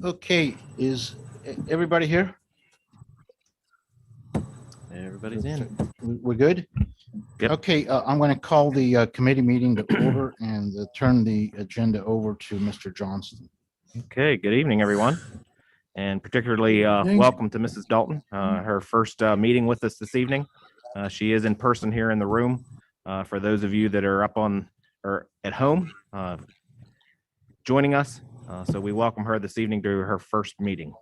Okay, is everybody here? Everybody's in. We're good? Yep. Okay, I'm going to call the committee meeting to order and turn the agenda over to Mr. Johnston. Okay, good evening, everyone. And particularly welcome to Mrs. Dalton, her first meeting with us this evening. She is in person here in the room. For those of you that are up on or at home joining us. So we welcome her this evening to her first meeting.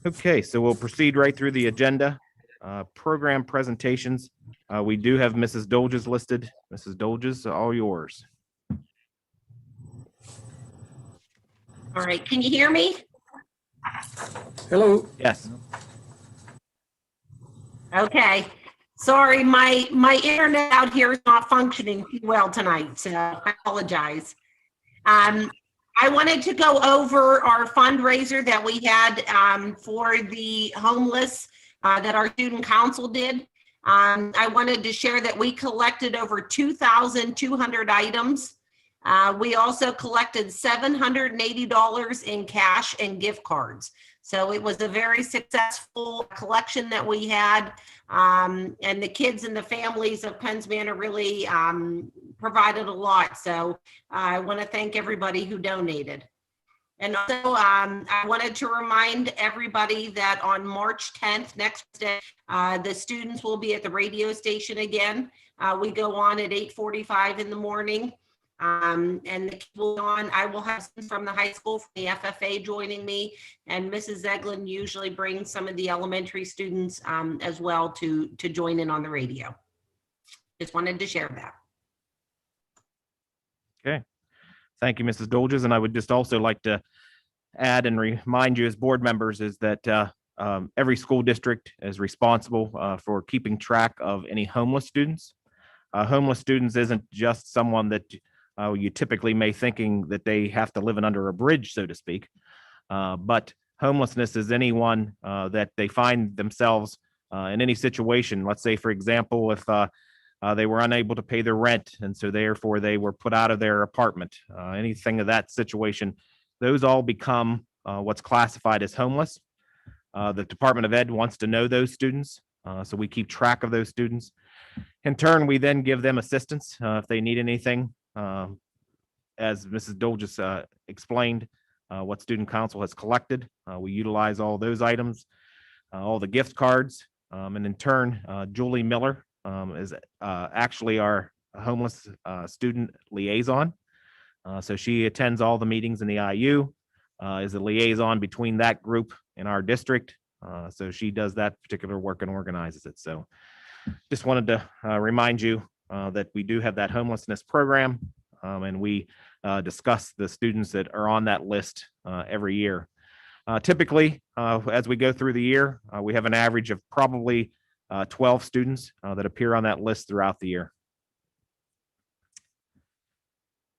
Okay, so we'll proceed right through the agenda. Program presentations. We do have Mrs. Dolges listed. Mrs. Dolges, all yours. All right, can you hear me? Hello. Yes. Okay. Sorry, my internet out here is not functioning too well tonight, so I apologize. I wanted to go over our fundraiser that we had for the homeless that our student council did. I wanted to share that we collected over 2,200 items. We also collected $780 in cash and gift cards. So it was a very successful collection that we had. And the kids and the families of Penns Manor really provided a lot. So I want to thank everybody who donated. And also, I wanted to remind everybody that on March 10th, next day, the students will be at the radio station again. We go on at 8:45 in the morning. And the kids will go on. I will have some from the high school, from the FFA joining me, and Mrs. Zeglin usually brings some of the elementary students as well to join in on the radio. Just wanted to share that. Okay. Thank you, Mrs. Dolges. And I would just also like to add and remind you as board members is that every school district is responsible for keeping track of any homeless students. Homeless students isn't just someone that you typically may thinking that they have to live under a bridge, so to speak. But homelessness is anyone that they find themselves in any situation. Let's say, for example, if they were unable to pay their rent, and so therefore they were put out of their apartment, anything of that situation, those all become what's classified as homeless. The Department of Ed wants to know those students, so we keep track of those students. In turn, we then give them assistance if they need anything. As Mrs. Dolges explained, what Student Council has collected, we utilize all those items, all the gift cards, and in turn, Julie Miller is actually our homeless student liaison. So she attends all the meetings in the IU, is a liaison between that group and our district. So she does that particular work and organizes it. So just wanted to remind you that we do have that homelessness program, and we discuss the students that are on that list every year. Typically, as we go through the year, we have an average of probably 12 students that appear on that list throughout the year.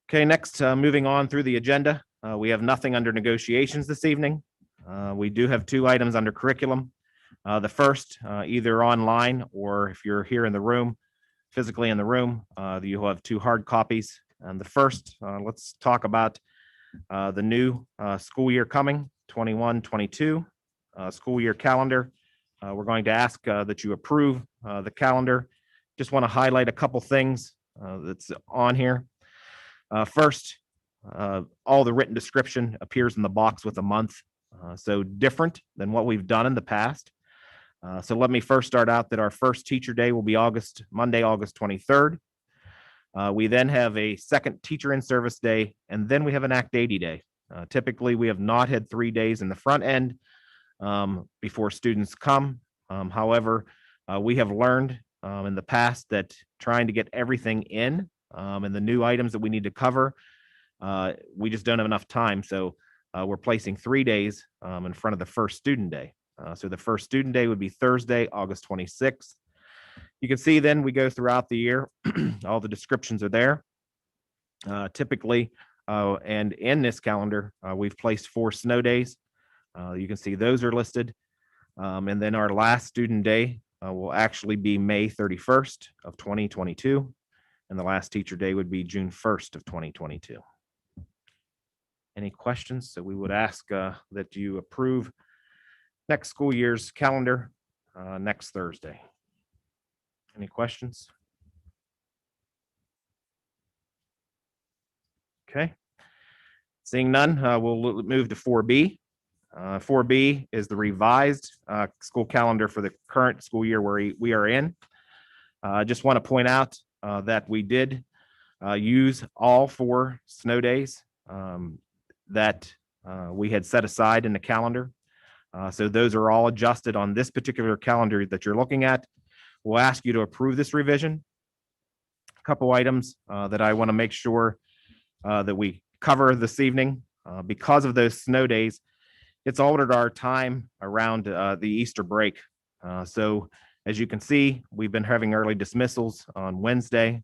Okay, next, moving on through the agenda, we have nothing under negotiations this evening. We do have 2 items under curriculum. The first, either online or if you're here in the room, physically in the room, you'll have 2 hard copies. And the first, let's talk about the new school year coming, 21-22 school year calendar. We're going to ask that you approve the calendar. Just want to highlight a couple things that's on here. First, all the written description appears in the box with a month, so different than what we've done in the past. So let me first start out that our first teacher day will be Monday, August 23rd. We then have a second teacher in service day, and then we have an Act 80 day. Typically, we have not had 3 days in the front end before students come. However, we have learned in the past that trying to get everything in and the new items that we need to cover, we just don't have enough time. So we're placing 3 days in front of the first student day. So the first student day would be Thursday, August 26th. You can see then we go throughout the year, all the descriptions are there. Typically, and in this calendar, we've placed 4 snow days. You can see those are listed. And then our last student day will actually be May 31st of 2022. And the last teacher day would be June 1st of 2022. Any questions? So we would ask that you approve next school year's calendar next Thursday. Any questions? Okay. Seeing none, we'll move to 4B. 4B is the revised school calendar for the current school year where we are in. I just want to point out that we did use all 4 snow days that we had set aside in the calendar. So those are all adjusted on this particular calendar that you're looking at. We'll ask you to approve this revision. A couple items that I want to make sure that we cover this evening. Because of those snow days, it's altered our time around the Easter break. So as you can see, we've been having early dismissals on Wednesday.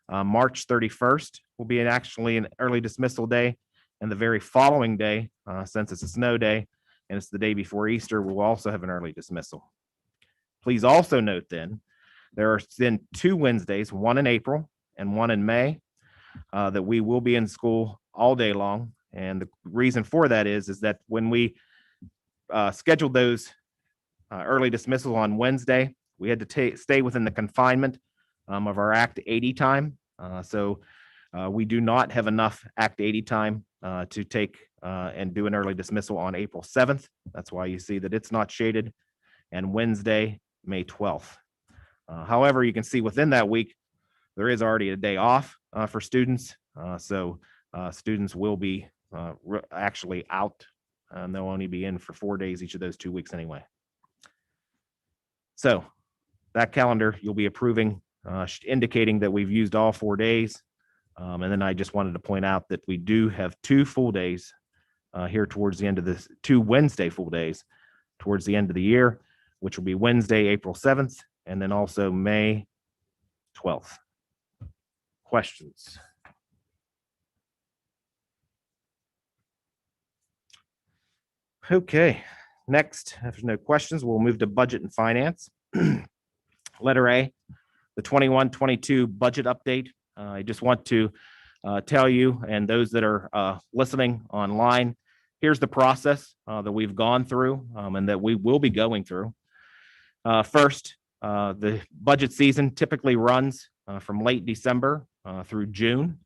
March 31st will be actually an early dismissal day. And the very following day, since it's a snow day and it's the day before Easter, we'll also have an early dismissal. Please also note then, there are then 2 Wednesdays, one in April and one in May, that we will be in school all day long. And the reason for that is that when we scheduled those early dismissals on Wednesday, we had to stay within the confinement of our Act 80 time. So we do not have enough Act 80 time to take and do an early dismissal on April 7th. That's why you see that it's not shaded. And Wednesday, May 12th. However, you can see within that week, there is already a day off for students. So students will be actually out, and they'll only be in for 4 days each of those 2 weeks anyway. So that calendar you'll be approving, indicating that we've used all 4 days. And then I just wanted to point out that we do have 2 full days here towards the end of this, 2 Wednesday full days towards the end of the year, which will be Wednesday, April 7th, and then also May 12th. Questions? Okay, next, if there's no questions, we'll move to budget and finance. Letter A, the 21-22 budget update. I just want to tell you and those that are listening online, here's the process that we've gone through and that we will be going through. First, the budget season typically runs from late December through June.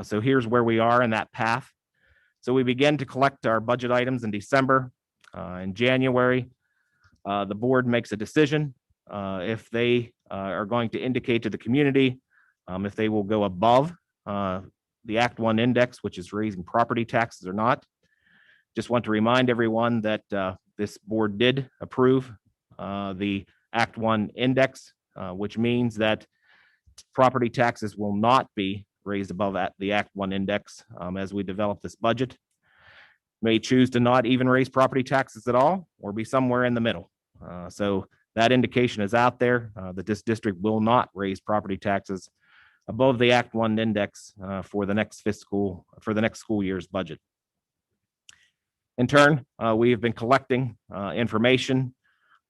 So here's where we are in that path. So we begin to collect our budget items in December. In January, the board makes a decision if they are going to indicate to the community if they will go above the Act 1 index, which is raising property taxes or not. Just want to remind everyone that this board did approve the Act 1 index, which means that property taxes will not be raised above the Act 1 index as we develop this budget. May choose to not even raise property taxes at all or be somewhere in the middle. So that indication is out there that this district will not raise property taxes above the Act 1 index for the next school year's budget. In turn, we have been collecting information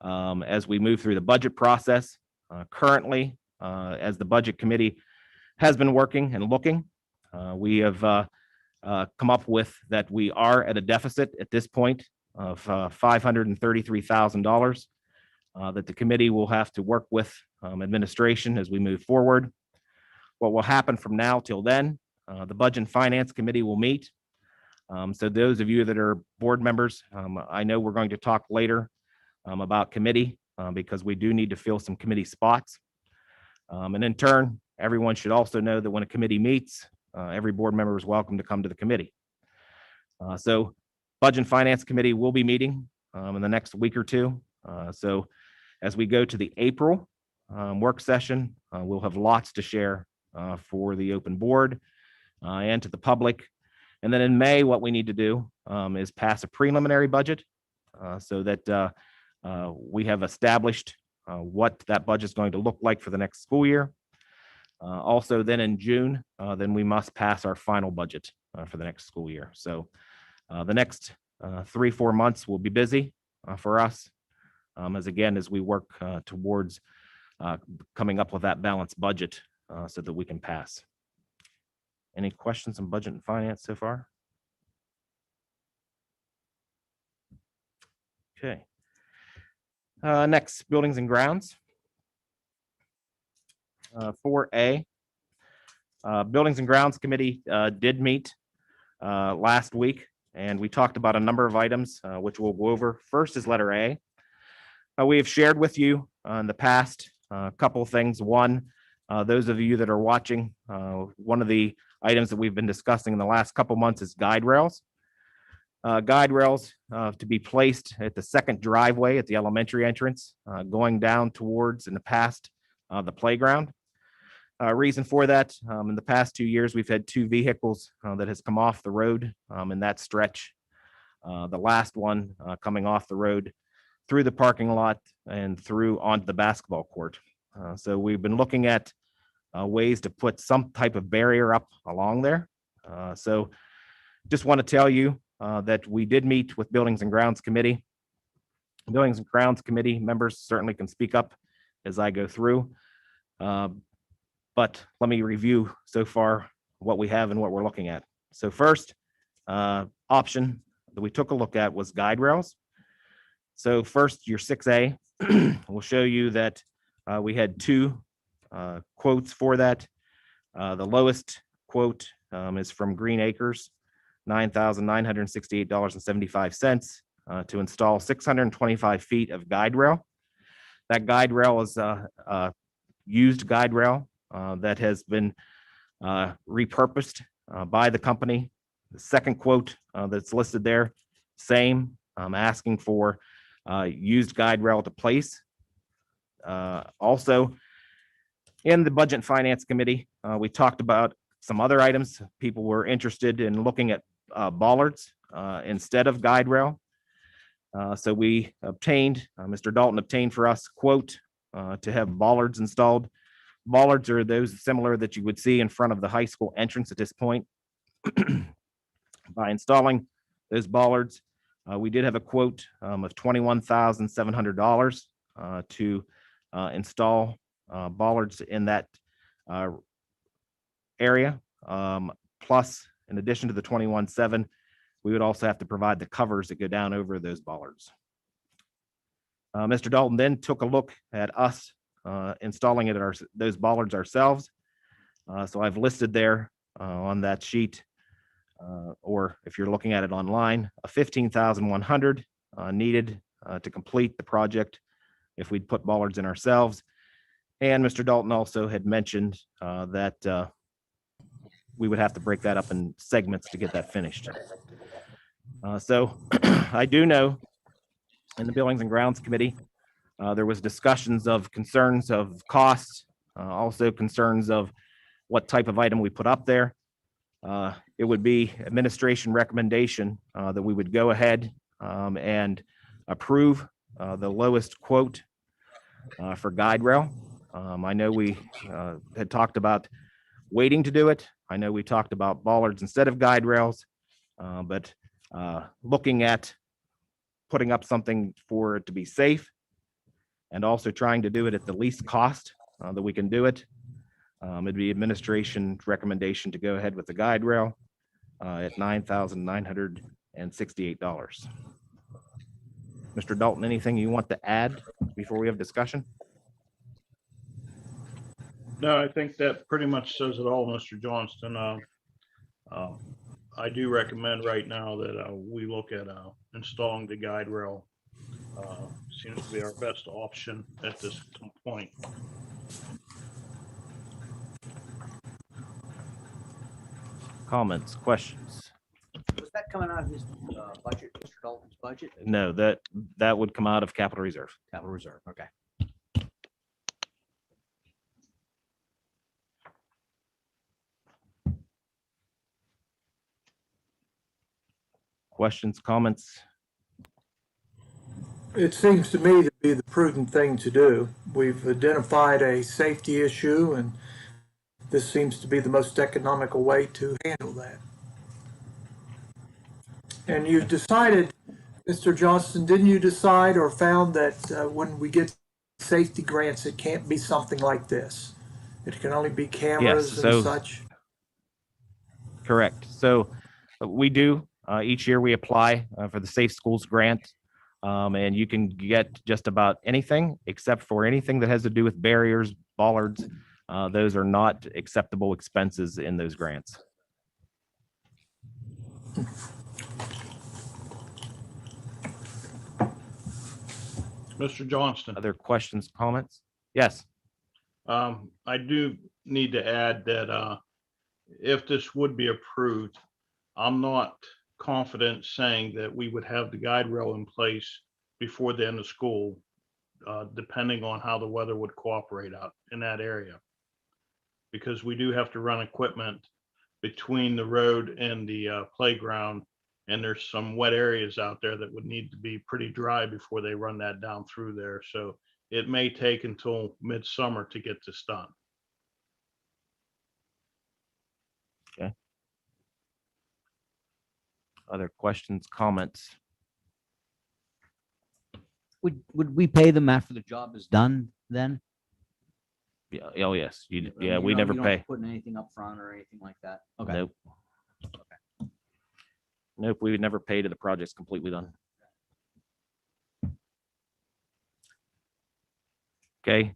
as we move through the budget process. Currently, as the budget committee has been working and looking, we have come up with that we are at a deficit at this point of $533,000 that the committee will have to work with administration as we move forward. What will happen from now till then, the Budget and Finance Committee will meet. So those of you that are board members, I know we're going to talk later about committee because we do need to fill some committee spots. And in turn, everyone should also know that when a committee meets, every board member is welcome to come to the committee. So Budget and Finance Committee will be meeting in the next week or two. So as we go to the April work session, we'll have lots to share for the open board and to the public. And then in May, what we need to do is pass a preliminary budget so that we have established what that budget is going to look like for the next school year. Also, then in June, then we must pass our final budget for the next school year. So the next 3-4 months will be busy for us as we work towards coming up with that balanced budget so that we can pass. Any questions on budget and finance so far? Okay. Next, buildings and grounds. 4A. Buildings and Grounds Committee did meet last week, and we talked about a number of items, which we'll go over. First is letter A. We have shared with you in the past a couple of things. One, those of you that are watching, one of the items that we've been discussing in the last couple months is guide rails. Guide rails to be placed at the second driveway at the elementary entrance, going down towards in the past the playground. Reason for that, in the past 2 years, we've had 2 vehicles that has come off the road in that stretch. The last one coming off the road through the parking lot and through onto the basketball court. So we've been looking at ways to put some type of barrier up along there. So just want to tell you that we did meet with Buildings and Grounds Committee. Buildings and Grounds Committee members certainly can speak up as I go through. But let me review so far what we have and what we're looking at. So first option that we took a look at was guide rails. So first, your 6A will show you that we had 2 quotes for that. The lowest quote is from Green Acres, $9,968.75 to install 625 feet of guide rail. That guide rail is a used guide rail that has been repurposed by the company. The second quote that's listed there, same, asking for used guide rail to place. Also, in the Budget and Finance Committee, we talked about some other items. People were interested in looking at bollards instead of guide rail. So we obtained, Mr. Dalton obtained for us quote to have bollards installed. Bollards are those similar that you would see in front of the high school entrance at this point. By installing those bollards, we did have a quote of $21,700 to install bollards in that area. Plus, in addition to the 21,700, we would also have to provide the covers that go down over those bollards. Mr. Dalton then took a look at us installing it at those bollards ourselves. So I've listed there on that sheet, or if you're looking at it online, a $15,100 needed to complete the project if we'd put bollards in ourselves. And Mr. Dalton also had mentioned that we would have to break that up in segments to get that finished. So I do know in the Buildings and Grounds Committee, there was discussions of concerns of costs, also concerns of what type of item we put up there. It would be administration recommendation that we would go ahead and approve the lowest quote for guide rail. I know we had talked about waiting to do it. I know we talked about bollards instead of guide rails, but looking at putting up something for it to be safe and also trying to do it at the least cost that we can do it. It'd be administration recommendation to go ahead with the guide rail at $9,968. Mr. Dalton, anything you want to add before we have discussion? No, I think that pretty much says it all, Mr. Johnston. I do recommend right now that we look at installing the guide rail. Seems to be our best option at this point. Comments, questions? Was that coming out of his budget, Mr. Dalton's budget? No, that would come out of capital reserve. Capital reserve, okay. Questions, comments? It seems to me to be the prudent thing to do. We've identified a safety issue, and this seems to be the most economical way to handle that. And you decided, Mr. Johnston, didn't you decide or found that when we get safety grants, it can't be something like this? It can only be cameras and such? Correct. So we do, each year we apply for the Safe Schools grant. And you can get just about anything except for anything that has to do with barriers, bollards. Those are not acceptable expenses in those grants. Mr. Johnston, Other questions, comments? Yes. I do need to add that if this would be approved, I'm not confident saying that we would have the guide rail in place before the end of school, depending on how the weather would cooperate out in that area. Because we do have to run equipment between the road and the playground, and there's some wet areas out there that would need to be pretty dry before they run that down through there. So it may take until midsummer to get this done. Other questions, comments? Would we pay them after the job is done then? Yeah. Oh, yes. I Yeah, mean, we you never don't have pay. to Put anything up front or anything like that? Okay. Nope. Nope, we would never pay till the project's completely done. Okay.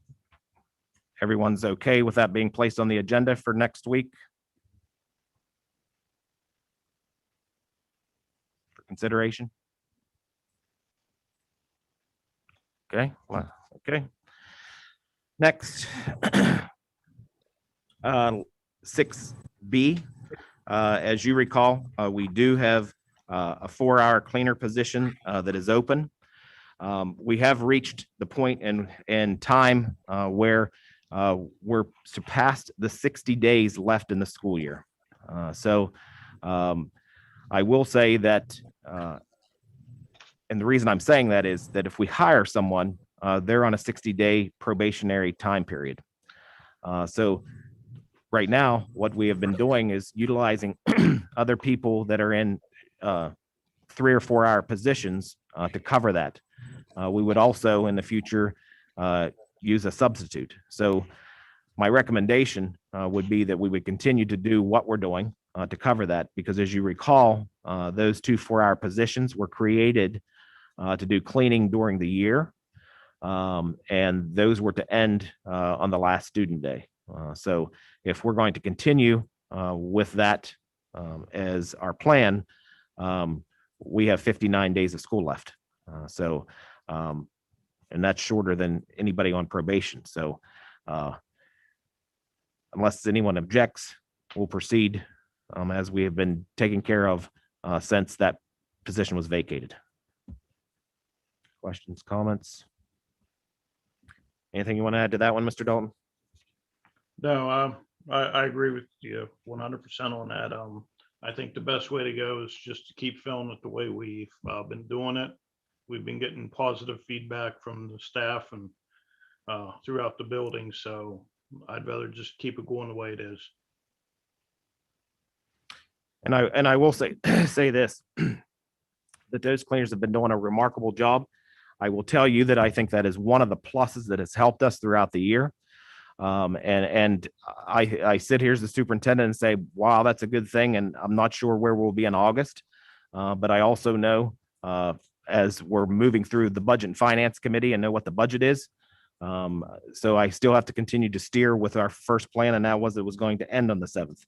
Everyone's okay with that being placed on the agenda for next week? For consideration? Okay, well, okay. Next, 6B, as you recall, we do have a 4-hour cleaner position that is open. We have reached the point in time where we're surpassed the 60 days left in the school year. So I will say that, and the reason I'm saying that is that if we hire someone, they're on a 60-day probationary time period. So right now, what we have been doing is utilizing other people that are in 3 or 4 hour positions to cover that. We would also in the future use a substitute. So my recommendation would be that we would continue to do what we're doing to cover that, because as you recall, those 2 4-hour positions were created to do cleaning during the year. And those were to end on the last student day. So if we're going to continue with that as our plan, we have 59 days of school left. And that's shorter than anybody on probation. So unless anyone objects, we'll proceed as we have been taking care of since that position was vacated. Questions, comments? Anything you want to add to that one, Mr. Dalton? No, I agree with you 100% on that. I think the best way to go is just to keep filling it the way we've been doing it. We've been getting positive feedback from the staff and throughout the building. So I'd rather just keep it going the way it is. And I will say this, that those cleaners have been doing a remarkable job. I will tell you that I think that is one of the pluses that has helped us throughout the year. And I sit here as the superintendent and say, wow, that's a good thing. And I'm not sure where we'll be in August. But I also know as we're moving through the budget and finance committee and know what the budget is. So I still have to continue to steer with our first plan. And that was, it was going to end on the 7th.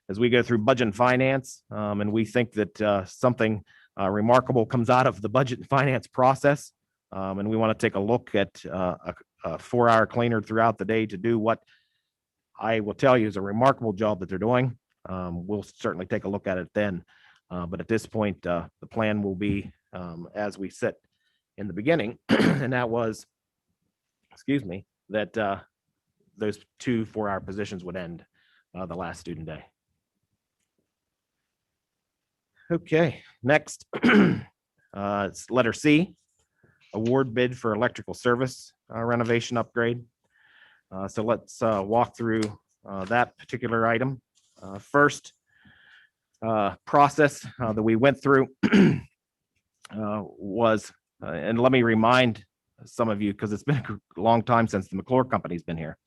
As we go through budget and finance, and we think that something remarkable comes out of the budget and finance process. And we want to take a look at a 4-hour cleaner throughout the day to do what I will tell you is a remarkable job that they're doing. We'll certainly take a look at it then. But at this point, the plan will be as we sit in the beginning, and that was, excuse me, that those 2 4-hour positions would end the last student day. Okay, next, it's letter C, award bid for electrical service renovation upgrade. So let's walk through that particular item. First process that we went through was, and let me remind some of you, because it's been a long time since the McClure company's been here.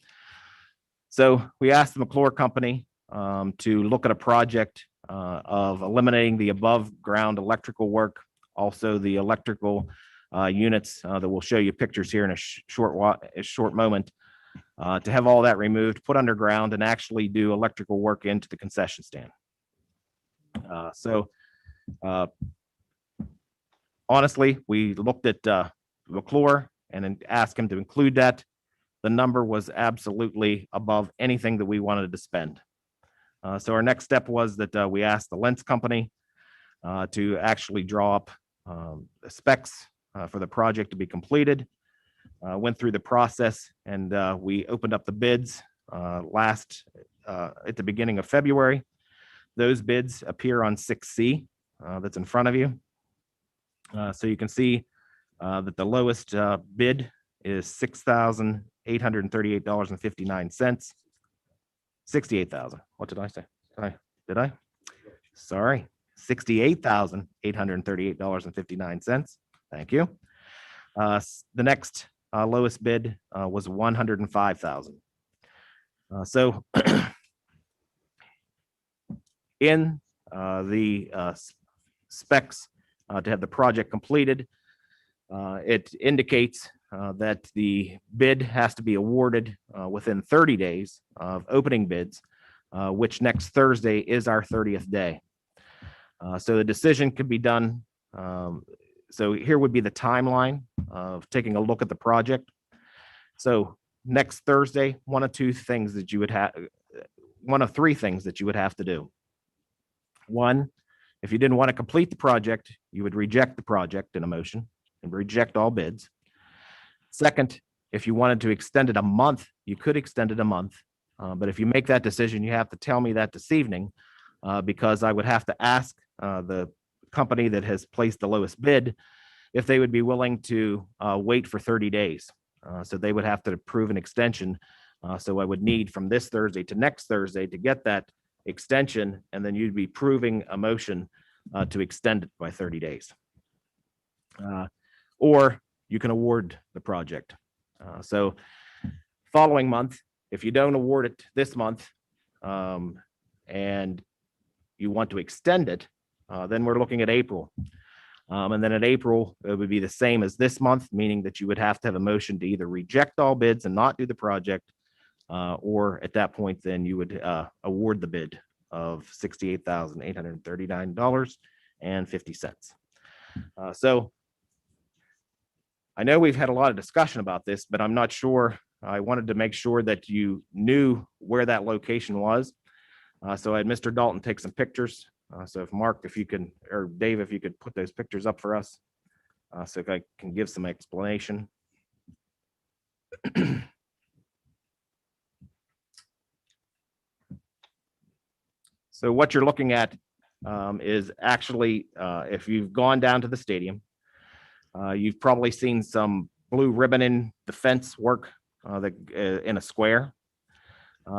So we asked the McClure company to look at a project of eliminating the above ground electrical work, also the electrical units that we'll show you pictures here in a short moment, to have all that removed, put underground, and actually do electrical work into the concession stand. Honestly, we looked at McClure and then asked him to include that. The number was absolutely above anything that we wanted to spend. So our next step was that we asked the Lentz company to actually draw up the specs for the project to be completed. Went through the process, and we opened up the bids at the beginning of February. Those bids appear on 6C that's in front of you. So you can see that the lowest bid is $6,838.59. 68,000. What did I say? Did I? Sorry. $68,838.59. Thank you. The next lowest bid was $105,000. So in the specs to have the project completed, it indicates that the bid has to be awarded within 30 days of opening bids, which next Thursday is our 30th day. So the decision could be done. So here would be the timeline of taking a look at the project. So next Thursday, one of three things that you would have to do. One, if you didn't want to complete the project, you would reject the project in a motion and reject all bids. Second, if you wanted to extend it a month, you could extend it a month. But if you make that decision, you have to tell me that this evening, because I would have to ask the company that has placed the lowest bid if they would be willing to wait for 30 days. So they would have to approve an extension. So I would need from this Thursday to next Thursday to get that extension, and then you'd be proving a motion to extend it by 30 days. Or you can award the project. So following month, if you don't award it this month and you want to extend it, then we're looking at April. And then in April, it would be the same as this month, meaning that you would have to have a motion to either reject all bids and not do the project, or at that point, then you would award the bid of $68,839.50. So I know we've had a lot of discussion about this, but I'm not sure. I wanted to make sure that you knew where that location was. So I had Mr. Dalton take some pictures. So if Mark, if you can, or Dave, if you could put those pictures up for us, so if I can give some explanation. So what you're looking at is actually, if you've gone down to the stadium, you've probably seen some blue ribbon in the fence work in a square.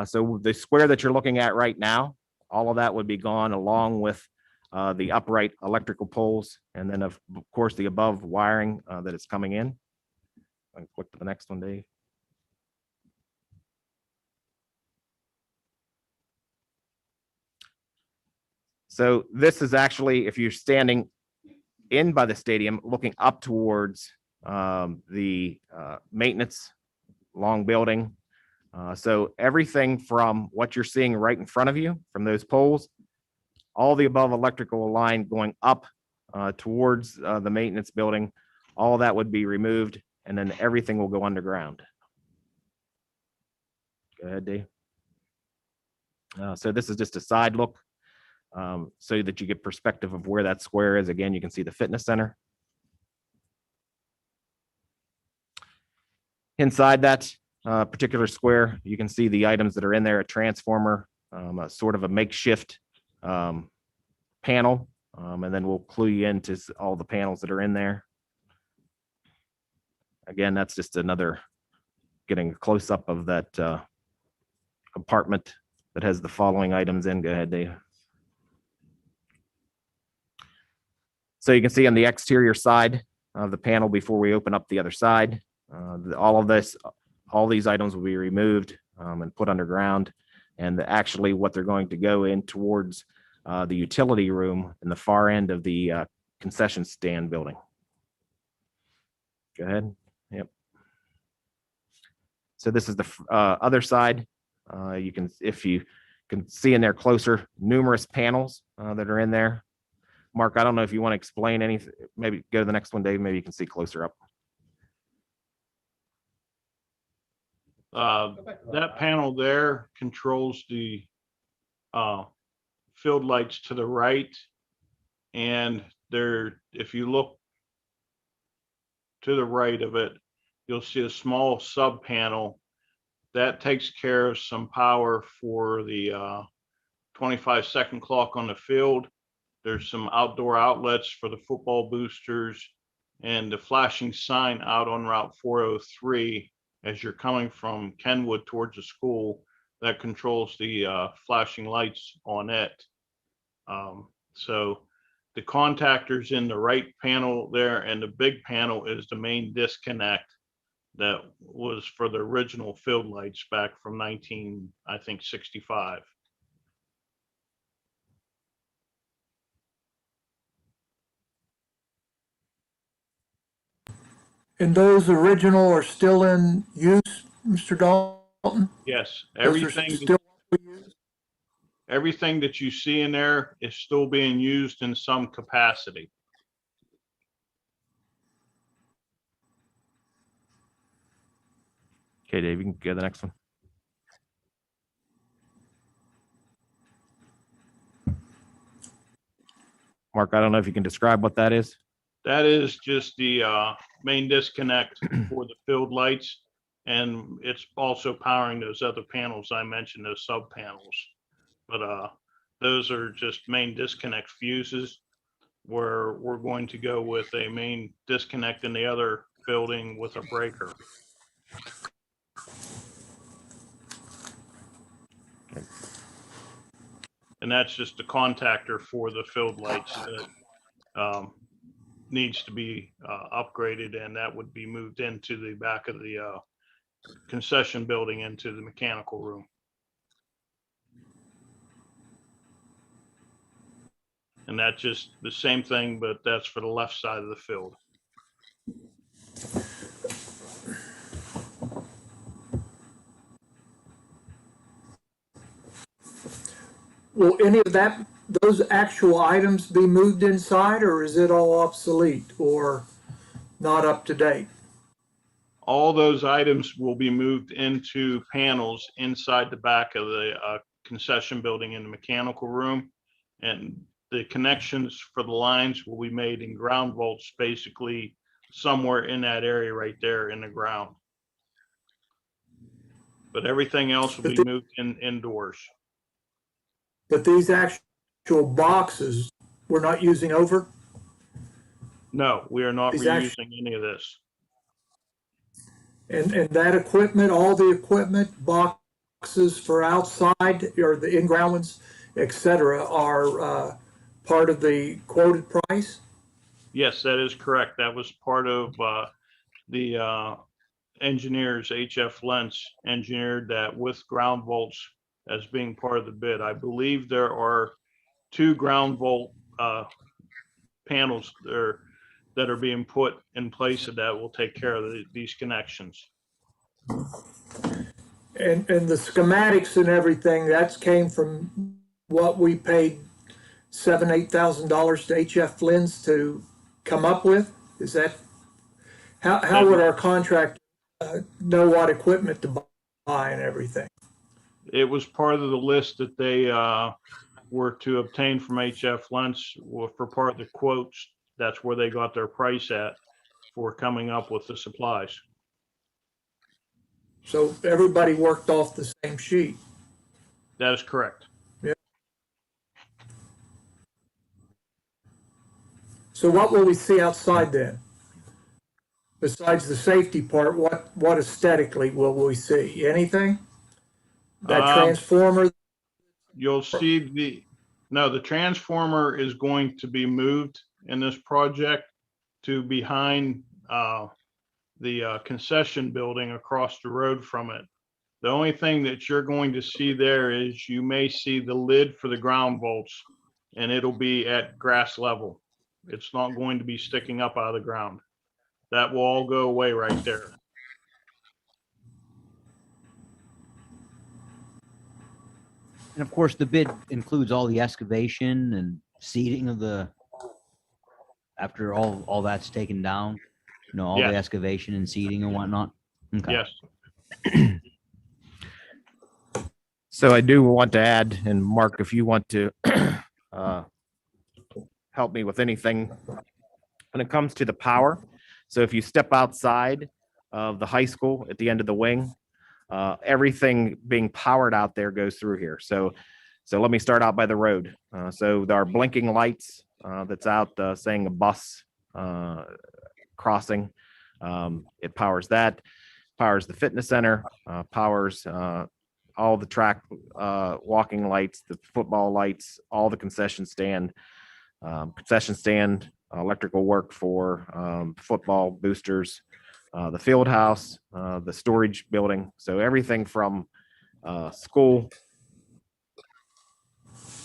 So the square that you're looking at right now, all of that would be gone along with the upright electrical poles, and then of course the above wiring that is coming in. I can click to the next one, Dave. So this is actually, if you're standing in by the stadium, looking up towards the maintenance long building. So everything from what you're seeing right in front of you from those poles, all the above electrical line going up towards the maintenance building, all that would be removed, and then everything will go underground. Go ahead, Dave. So this is just a side look, so that you get perspective of where that square is. Again, you can see the fitness center. Inside that particular square, you can see the items that are in there: a transformer, a sort of a makeshift panel, and then we'll clue you into all the panels that are in there. Again, that's just another getting a close-up of that compartment that has the following items in. Go ahead, Dave. So you can see on the exterior side of the panel before we open up the other side, all these items will be removed and put underground. And actually what they're going to go in towards the utility room in the far end of the concession stand building. Go ahead. Yep. So this is the other side. You can, if you can see in there closer, numerous panels that are in there. Mark, I don't know if you want to explain anything. Maybe go to the next one, Dave. Maybe you can see closer up. That panel there controls the field lights to the right. And there, if you look to the right of it, you'll see a small sub panel that takes care of some power for the 25-second clock on the field. There's some outdoor outlets for the football boosters and the flashing sign out on Route 403 as you're coming from Kenwood towards the school that controls the flashing lights on it. So the contactors in the right panel there, and the big panel is the main disconnect that was for the original field lights back from 1965. And those original are still in use, Mr. Dalton? Yes, Those are still everything that you see in there is still being used in some capacity. Okay, Dave, you can go to the next one. Mark, I don't know if you can describe what that is. That is just the main disconnect for the field lights. And it's also powering those other panels I mentioned, those sub panels. But those are just main disconnect fuses where we're going to go with a main disconnect in the other building with a breaker. And that's just the contactor for the field lights that needs to be upgraded, and that would be moved into the back of the concession building into the mechanical room. And that's just the same thing, but that's for the left side of the field. Will any of that, those actual items be moved inside, or is it all obsolete or not up to date? All those items will be moved into panels inside the back of the concession building in the mechanical room. And the connections for the lines will be made in ground vaults, basically somewhere in that area right there in the ground. But everything else will be moved indoors. But these actual boxes, we're not using over? No, we are not reusing any of this. And that equipment, all the equipment, boxes for outside or the in-ground ones, et cetera, are part of the quoted price? Yes, that is correct. That was part of the engineers, HF Lentz engineered that with ground vaults as being part of the bid. I believe there are 2 ground vault panels there that are being put in place of that will take care of these connections. And the schematics and everything, that came from what we paid $7,000 to $8,000 to HF Lentz to come up with? Is that, how would our contract know what equipment to buy and everything? It was part of the list that they were to obtain from HF Lentz for part of the quotes. That's where they got their price at for coming up with the supplies. So everybody worked off the same sheet? That is correct. Yeah. So what will we see outside then? Besides the safety part, what aesthetically will we see? Anything? That transformer? You'll see the transformer is going to be moved in this project to behind the concession building across the road from it. The only thing that you're going to see there is you may see the lid for the ground vaults, and it'll be at grass level. It's not going to be sticking up out of the ground. That will all go away right there. And of course, the bid includes all the excavation and seeding of the, after all that's taken down, all Yes. the excavation and seeding and whatnot. Okay. Yes. So I do want to add, and Mark, if you want to help me with anything when it comes to the power. So if you step outside of the high school at the end of the wing, everything being powered out there goes through here. So let me start out by the road. So there are blinking lights that's out saying a bus crossing. It powers that, powers the fitness center, powers all the track walking lights, the football lights, all the concession stand, electrical work for football boosters, the field house, the storage building. So everything from school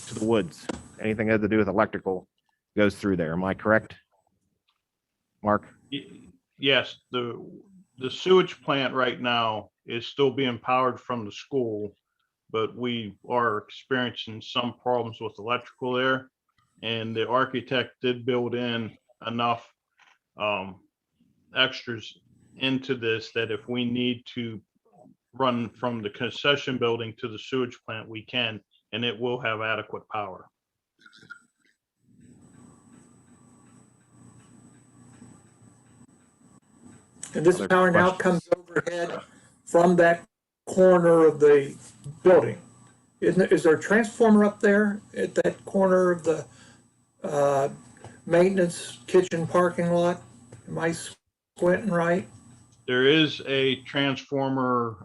to the woods, anything that has to do with electrical goes through there. Am I correct, Mark? Yes, the sewage plant right now is still being powered from the school, but we are experiencing some problems with electrical there. And the architect did build in enough extras into this that if we need to run from the concession building to the sewage plant, we can, and it will have adequate power. And this Other power now questions? comes overhead from that corner of the building. Is there a transformer up there at that corner of the maintenance kitchen parking lot? Am I squinting right? There is a transformer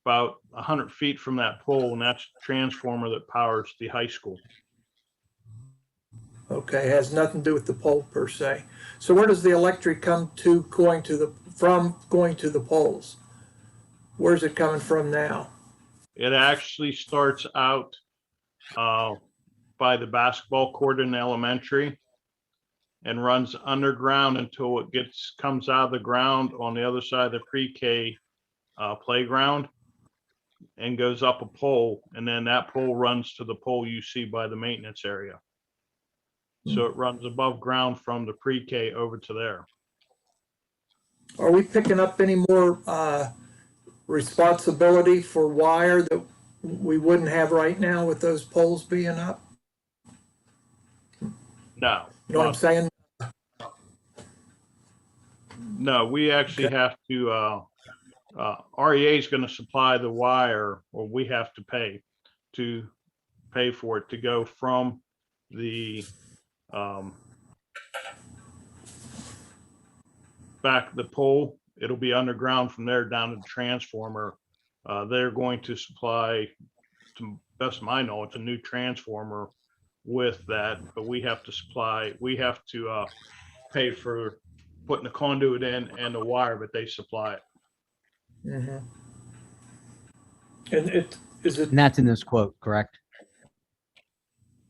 about 100 feet from that pole, and that's the transformer that powers the high school. Okay, has nothing to do with the pole per se. So where does the electric come to going to the poles? Where's it coming from now? It actually starts out by the basketball court in elementary and runs underground until it comes out of the ground on the other side of the pre-K playground and goes up a pole, and then that pole runs to the pole you see by the maintenance area. So it runs above ground from the pre-K over to there. Are we picking up any more responsibility for wire that we wouldn't have right now with those poles being up? No. You know what I'm saying? No, we actually have to, REA is going to supply the wire, or we have to pay for it to go from the back the pole. It'll be underground from there down to the transformer. They're going to supply, to best of my knowledge, a new transformer with that, but we have to pay for putting the conduit in and the wire, but they supply it. Mm-hmm. And is it? And that's in this quote, correct?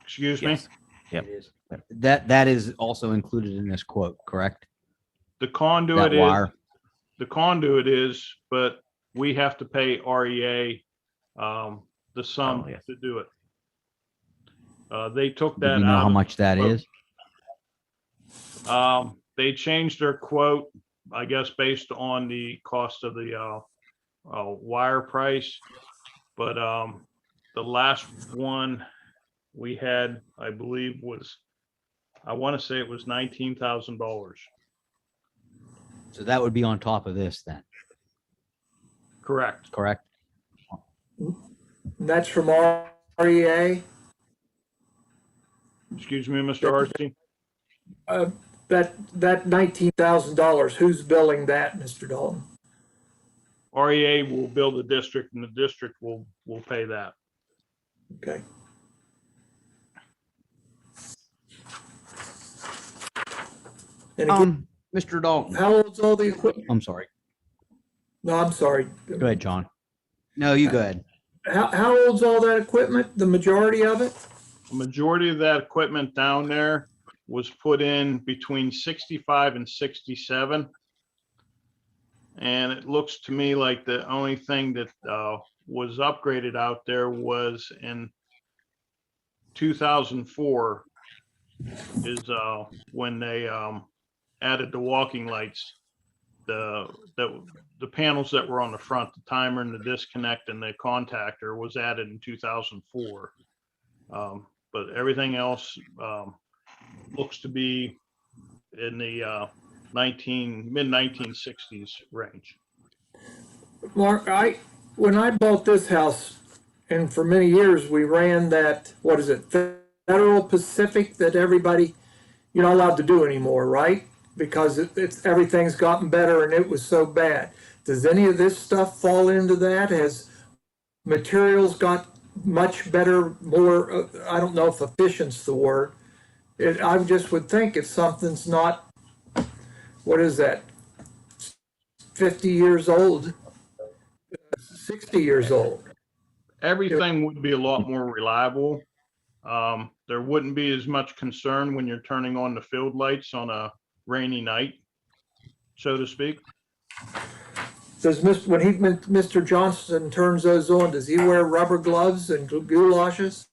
Excuse me? Yes. Yep. It is. That is also included in this quote, correct? The conduit That wire. is, but we have to pay REA the sum Oh, yes. to do it. They took Do that you know out how of much that quote. is? They changed their quote, I guess, based on the cost of the wire price. But the last one we had, I believe, I want to say it was $19,000. So that would be on top of this then, Correct. correct? That's from REA? Excuse me, Mr. Archie. That $19,000, who's billing that, Mr. Dalton? REA will bill the district, and the district will pay that. Okay. And again, Mr. Dalton, how old's all the equipment? I'm sorry. No, I'm sorry. Go ahead, John. No, you go ahead. How old's all that equipment? The majority of it? The majority of that equipment down there was put in between 65 and 67. And it looks to me like the only thing that was upgraded out there was in 2004 is when they added the walking lights, the panels that were on the front, the timer and the disconnect and the contactor was added in 2004. But everything else looks to be in the mid 1960s range. Mark, when I bought this house, and for many years we ran that, what is it, Federal Pacific that everybody, you're not allowed to do anymore, right? Because it's everything's gotten better and it was so bad. Does any of this stuff fall into that? Has materials got much better, more, I don't know if efficient's the word. I just would think if something's not, what is that, 50 years old, 60 years old. Everything would be a lot more reliable. There wouldn't be as much concern when you're turning on the field lights on a rainy night, so to speak. Does Mr. Johnson turns those on, does he wear rubber gloves and goulashes?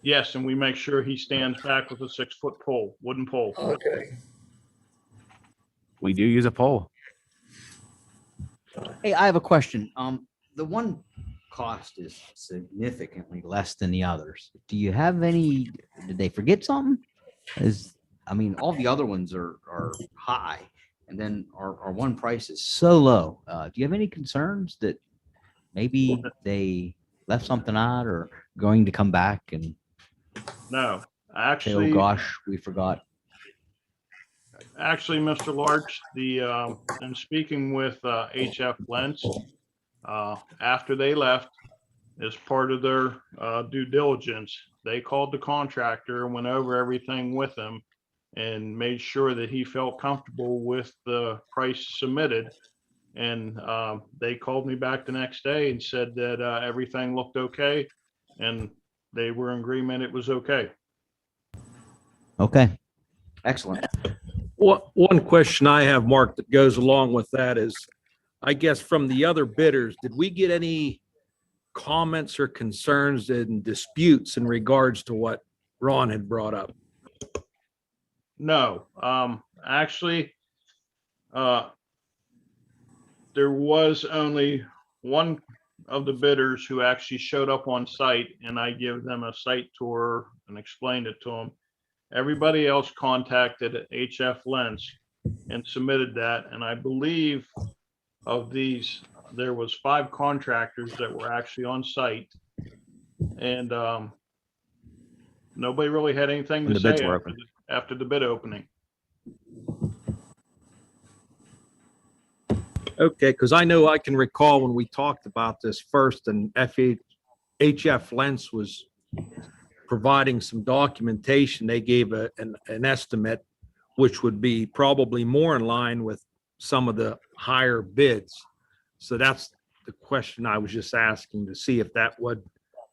Yes, and we make sure he stands back with a 6-foot pole, wooden pole. Okay. We do use a pole. Hey, I have a question. The one cost is significantly less than the others. Do you have any, did they forget something? I mean, all the other ones are high, and then our one price is so low. Do you have any concerns that maybe they left something out or going to come back and No, say, actually, oh gosh, we forgot? Actually, Mr. Larch, in speaking with HF Lentz, after they left, as part of their due diligence, they called the contractor and went over everything with him and made sure that he felt comfortable with the price submitted. And they called me back the next day and said that everything looked okay, and they were in agreement it was okay. Okay, excellent. One question I have, Mark, that goes along with that is, I guess from the other bidders, did we get any comments or concerns and disputes in regards to what Ron had brought up? No, actually, there was only one of the bidders who actually showed up on site, and I gave them a site tour and explained it to them. Everybody else contacted HF Lentz and submitted that. And I believe of these, there was 5 contractors that were actually on site. And nobody really had anything to say after the bid opening. Okay, because I know I can recall when we talked about this first and HF Lentz was providing some documentation, they gave an estimate, which would be probably more in line with some of the higher bids. So that's the question I was just asking, to see if that would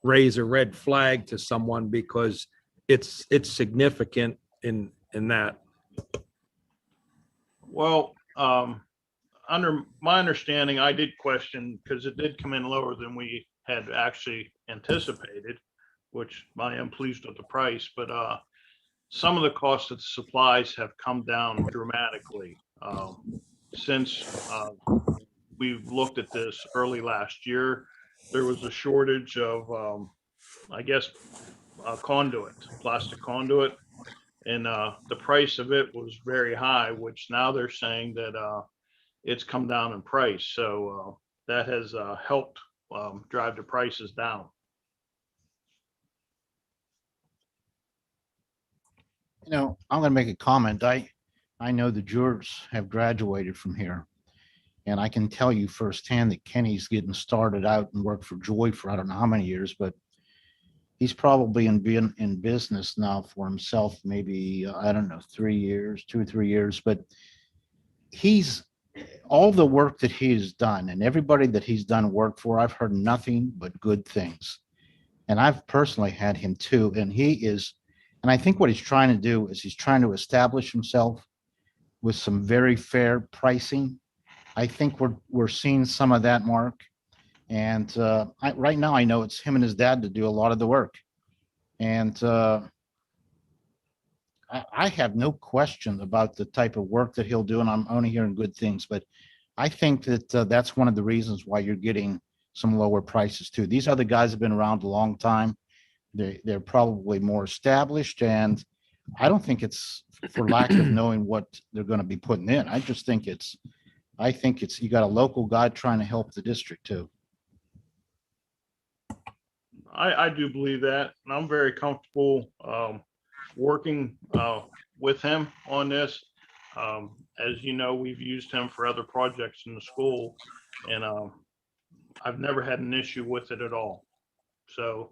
raise a red flag to someone, because it's significant in that. Well, under my understanding, I did question, because it did come in lower than we had actually anticipated, which I am pleased with the price, but some of the cost of the supplies have come down dramatically since we've looked at this early last year. There was a shortage of, I guess, conduit, plastic conduit, and the price of it was very high, which now they're saying that it's come down in price. So that has helped drive the prices down. You know, I'm going to make a comment. I know the jurors have graduated from here, and I can tell you firsthand that Kenny's getting started out and worked for Joy for I don't know how many years, but he's probably been in business now for himself, maybe, I don't know, 3 years, 2 or 3 years, but he's all the work that he has done and everybody that he's done work for, I've heard nothing but good things. And I've personally had him too. And he is And I think what he's trying to do is he's trying to establish himself with some very fair pricing. I think we're seeing some of that, Mark. And right now, I know it's him and his dad to do a lot of the work. And I have no question about the type of work that he'll do, and I'm only hearing good things. But I think that that's one of the reasons why you're getting some lower prices too. These other guys have been around a long time. They're probably more established, and I don't think it's for lack of knowing what they're going to be putting in. I think it's you got a local guy trying to help the district too. I do believe that, and I'm very comfortable working with him on this. As you know, we've used him for other projects in the school, and I've never had an issue with it at all. So,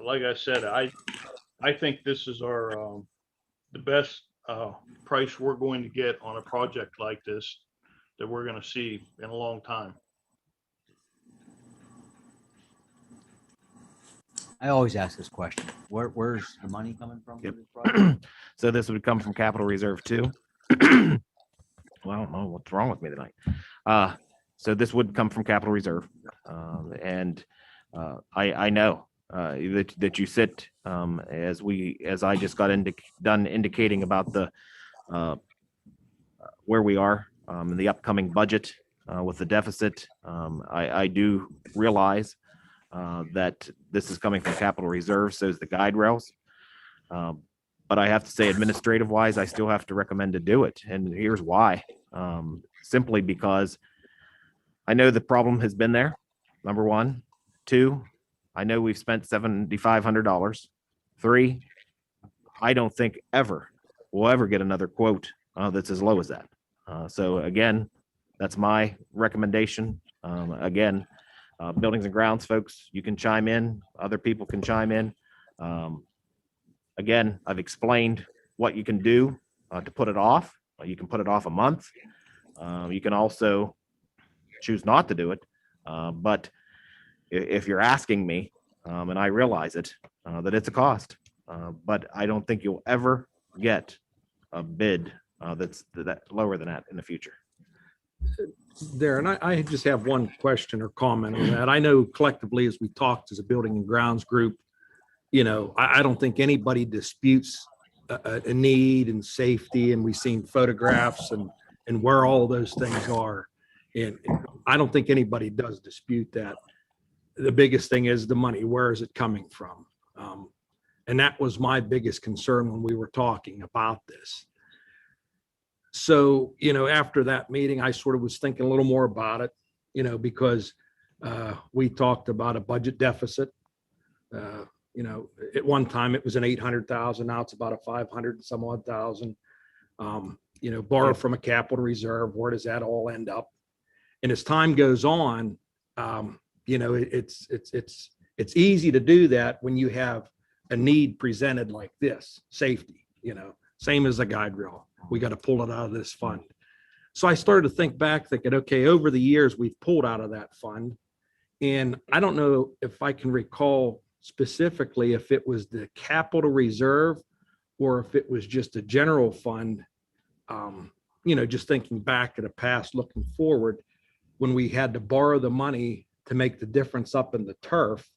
like I said, I think this is our the best price we're going to get on a project like this that we're going to see in a long time. I always ask this question. Where's the money coming from? Yep. For this project? So this would come from capital reserve too. Well, I don't know what's wrong with me tonight. So this would come from capital reserve. And I know that you sit as I just got done indicating about the where we are in the upcoming budget with the deficit. I do realize that this is coming from capital reserve, so is the guide rails. But I have to say, administrative wise, I still have to recommend to do it. And here's why. Simply because I know the problem has been there, number one. Two, I know we've spent $7,500. Three, I don't think we'll ever get another quote that's as low as that. So again, that's my recommendation. Again, buildings and grounds folks, you can chime in. Other people can chime in. Again, I've explained what you can do to put it off. You can put it off a month. You can also choose not to do it. But if you're asking me, and I realize it, that it's a cost, but I don't think you'll ever get a bid that's lower than that in the future. Darren, I just have one question or comment on that. I know collectively, as we talked as a building and grounds group, I don't think anybody disputes a need and safety, and we've seen photographs and where all those things are. And I don't think anybody does dispute that. The biggest thing is the money. Where is it coming from? And that was my biggest concern when we were talking about this. So, after that meeting, I sort of was thinking a little more about it, because we talked about a budget deficit. At one time it was an 800,000. Now it's about a 500 and some odd thousand. Borrow from a capital reserve. Where does that all end up? And as time goes on, it's easy to do that when you have a need presented like this, safety, same as a guide rail. We got to pull it out of this fund. So I started to think back thinking, okay, over the years we've pulled out of that fund. And I don't know if I can recall specifically if it was the capital reserve or if it was just a general fund. Just thinking back at the past, looking forward, when we had to borrow the money to make the difference up in the turf,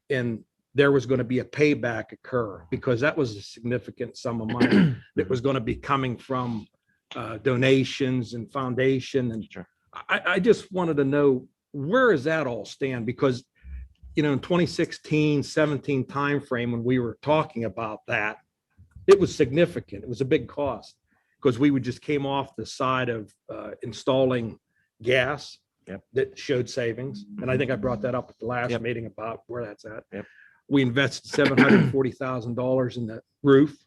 and there was going to be a payback occur because that was a significant sum of money that was going to be coming from donations and foundation. And Sure. I just wanted to know, where does that all stand? Because, in 2016, 17 timeframe, when we were talking about that, it was significant. It was a big cost because we just came off the side of installing gas. Yep. That showed savings. And I think I brought that up at the last Yep. meeting about where that's at. Yep. We invested $740,000 in the roof,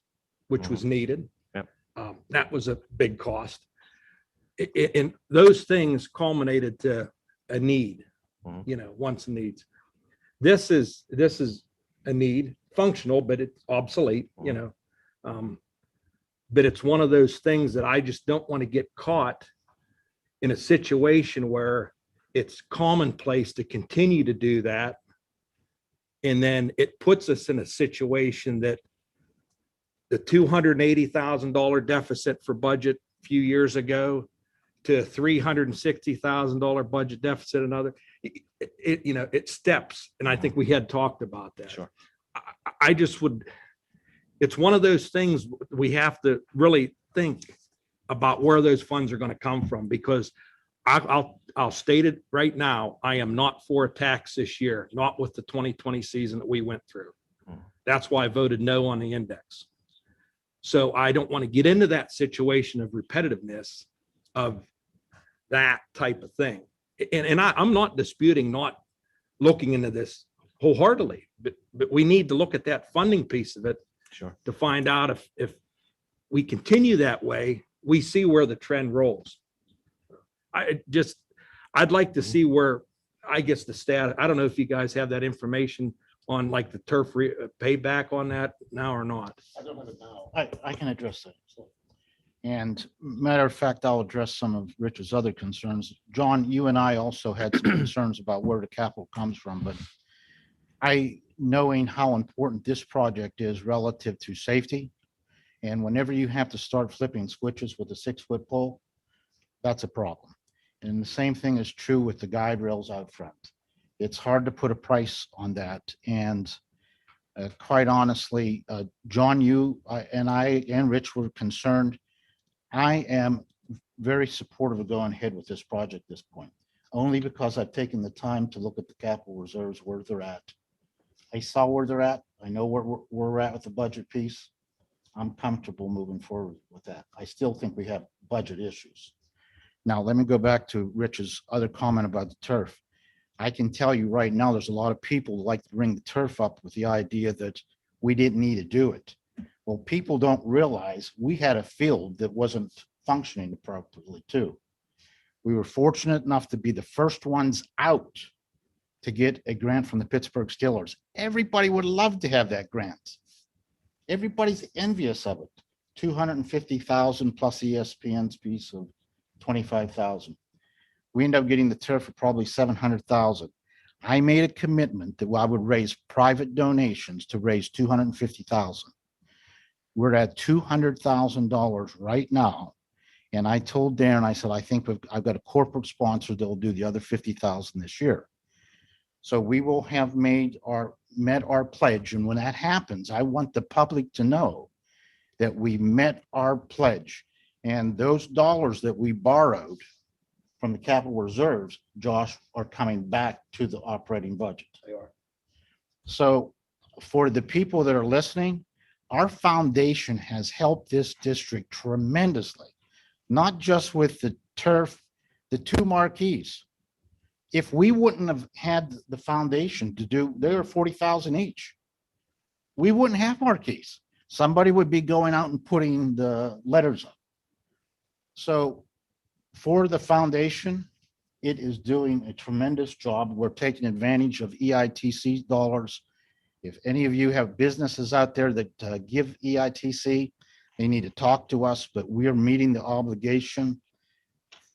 which was needed. Yep. That was a big cost. And those things culminated to a need, wants and needs. This is a need, functional, but it's obsolete, but it's one of those things that I just don't want to get caught in a situation where it's commonplace to continue to do that And then it puts us in a situation that the $280,000 deficit for budget a few years ago to a $360,000 budget deficit, another, it steps. And I think we had talked about that. Sure. I just would, it's one of those things we have to really think about where those funds are going to come from, because I'll state it right now. I am not for a tax this year, not with the 2020 season that we went through. That's why I voted no on the index. So I don't want to get into that situation of repetitiveness of that type of thing. And I'm not disputing not looking into this wholeheartedly, but we need to look at that funding piece of it. Sure. To find out if we continue that way, we see where the trend rolls. I'd like to see where, I guess, the stat, I don't know if you guys have that information on like the turf payback on that now or not. I don't have it now. I can address that. And matter of fact, I'll address some of Rich's other concerns. John, you and I also had some concerns about where the capital comes from, but knowing how important this project is relative to safety, and whenever you have to start flipping switches with a 6-foot pole, that's a problem. And the same thing is true with the guide rails out front. It's hard to put a price on that. And quite honestly, John, you and I and Rich were concerned. I am very supportive of going ahead with this project at this point, only because I've taken the time to look at the capital reserves, where they're at. I saw where they're at. I know where we're at with the budget piece. I'm comfortable moving forward with that. I still think we have budget issues. Now, let me go back to Rich's other comment about the turf. I can tell you right now, there's a lot of people who like to bring the turf up with the idea that we didn't need to do it. Well, people don't realize we had a field that wasn't functioning appropriately too. We were fortunate enough to be the first ones out to get a grant from the Pittsburgh Steelers. Everybody would love to have that grant. Everybody's envious of it. 250,000 plus ESPN's piece of 25,000. We ended up getting the turf for probably 700,000. I made a commitment that I would raise private donations to raise 250,000. We're at $200,000 right now. And I told Darren, I said, I think I've got a corporate sponsor that will do the other 50,000 this year. So we will have met our pledge. And when that happens, I want the public to know that we met our pledge. And those dollars that we borrowed from the capital reserves, Josh, are coming back to the operating budget. They are. So for the people that are listening, our foundation has helped this district tremendously, not just with the turf, the 2 marquees. If we wouldn't have had the foundation to do, they were 40,000 each. We wouldn't have marquees. Somebody would be going out and putting the letters up. So for the foundation, it is doing a tremendous job. We're taking advantage of EITC dollars. If any of you have businesses out there that give EITC, they need to talk to us, but we are meeting the obligation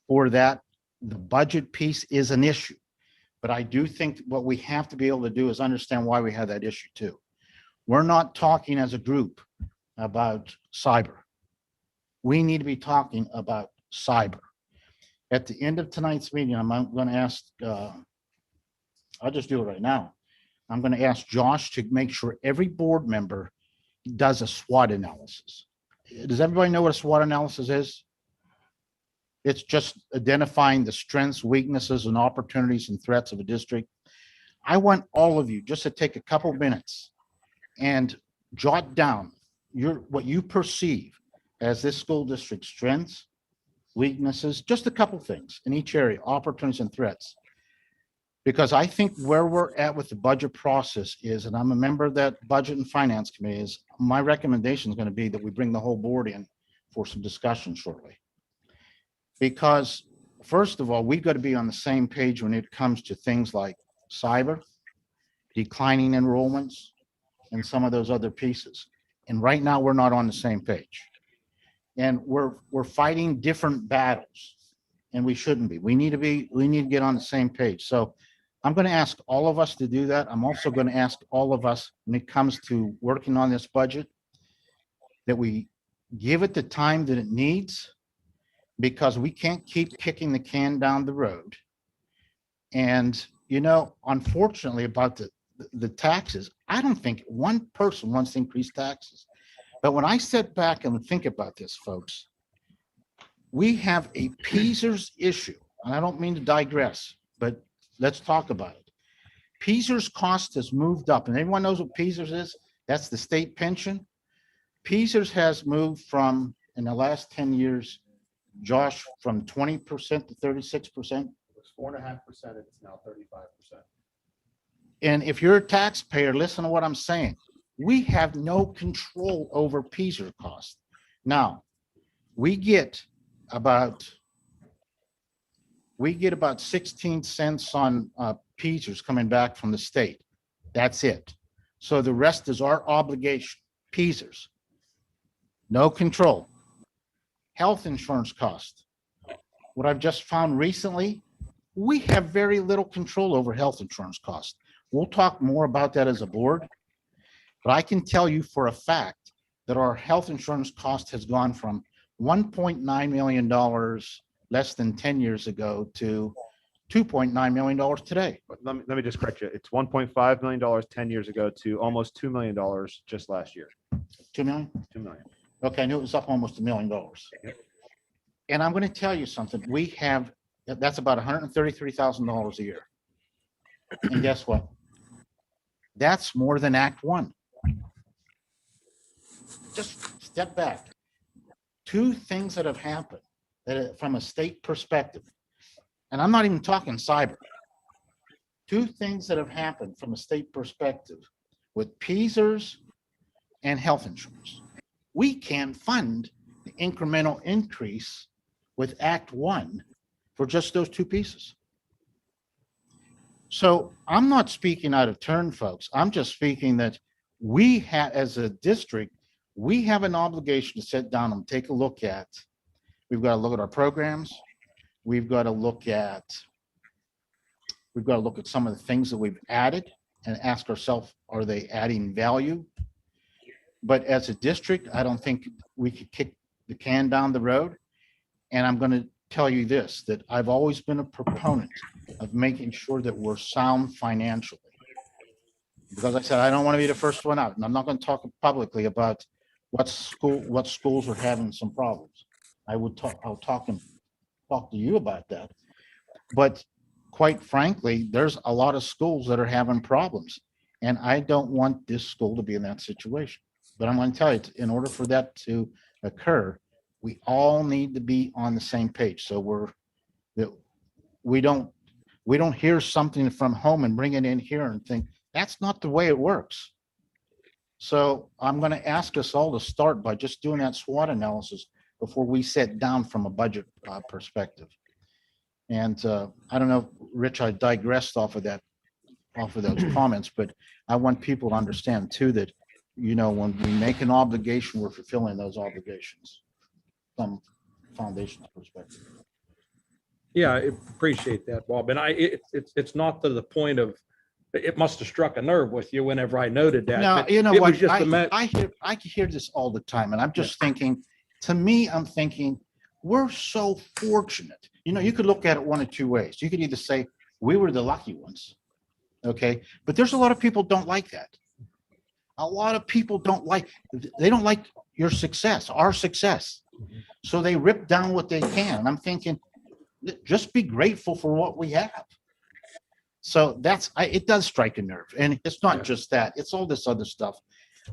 for that. The budget piece is an issue, but I do think what we have to be able to do is understand why we have that issue too. We're not talking as a group about cyber. We need to be talking about cyber. At the end of tonight's meeting, I'm going to ask, I'll just do it right now. I'm going to ask Josh to make sure every board member does a SWOT analysis. Does everybody know what a SWOT analysis is? It's just identifying the strengths, weaknesses, and opportunities and threats of a district. I want all of you just to take a couple minutes and jot down what you perceive as this school district's strengths, weaknesses, just a couple things in each area, opportunities and threats. Because I think where we're at with the budget process is, and I'm a member of that budget and finance committee, is my recommendation is going to be that we bring the whole board in for some discussion shortly. Because first of all, we've got to be on the same page when it comes to things like cyber, declining enrollments, and some of those other pieces. And right now we're not on the same page. And we're fighting different battles, and we shouldn't be. We need to get on the same page. So I'm going to ask all of us to do that. I'm also going to ask all of us, when it comes to working on this budget, that we give it the time that it needs, because we can't keep kicking the can down the road. And, you know, unfortunately about the taxes, I don't think one person wants to increase taxes. But when I sit back and think about this, folks, we have a Peasers issue, and I don't mean to digress, but let's talk about it. Peasers cost has moved up, and everyone knows what Peasers is. That's the state pension. Peasers has moved from, in the last 10 years, Josh, from 20% to 36%. It was 4.5%. It's now 35%. And if you're a taxpayer, listen to what I'm saying. We have no control over Peaser cost. Now, we get about 16 cents on Peasers coming back from the state. That's it. So the rest is our obligation. Peasers. No control. Health insurance cost. What I've just found recently, we have very little control over health insurance cost. We'll talk more about that as a board, but I can tell you for a fact that our health insurance cost has gone from $1.9 million less than 10 years ago to $2.9 million today. But let me just correct you. It's $1.5 million 10 years ago to almost $2 million just last year. 2 million? 2 million. Okay, I knew it was up almost $1 million. And I'm going to tell you something. We have, that's about $133,000 a year. And guess what? That's more than Act One. Just step back. Two things that have happened that from a state perspective, and I'm not even talking cyber. Two things that have happened from a state perspective with Peasers and health insurance. We can fund the incremental increase with Act One for just those two pieces. So I'm not speaking out of turn, folks. I'm just speaking that we have, as a district, we have an obligation to sit down and take a look at. We've got to look at our programs. We've got to look at some of the things that we've added and ask ourselves, are they adding value? But as a district, I don't think we could kick the can down the road. And I'm going to tell you this, that I've always been a proponent of making sure that we're sound financially. Because I said, I don't want to be the first one out. And I'm not going to talk publicly about what schools are having some problems. I'll talk to you about that. But quite frankly, there's a lot of schools that are having problems. And I don't want this school to be in that situation. But I'm going to tell you, in order for that to occur, we all need to be on the same page. So we don't hear something from home and bring it in here and think that's not the way it works. So I'm going to ask us all to start by just doing that SWOT analysis before we sit down from a budget perspective. And I don't know, Rich, I digressed off of those comments, but I want people to understand too that, you know, when we make an obligation, we're fulfilling those obligations from foundation's perspective. Yeah, I appreciate that, Bob. And it's not to the point of, it must have struck a nerve with you whenever I noted that. No, but you know it what, was just I hear this all the time, and I'm just thinking, to me, I'm thinking, we're so fortunate. You know, you could look at it one of two ways. You could either say, we were the lucky ones, okay? But there's a lot of people don't like that. A lot of people don't like your success, our success. So they rip down what they can. And I'm thinking, just be grateful for what we have. So it does strike a nerve. And it's not just that, it's all this other stuff.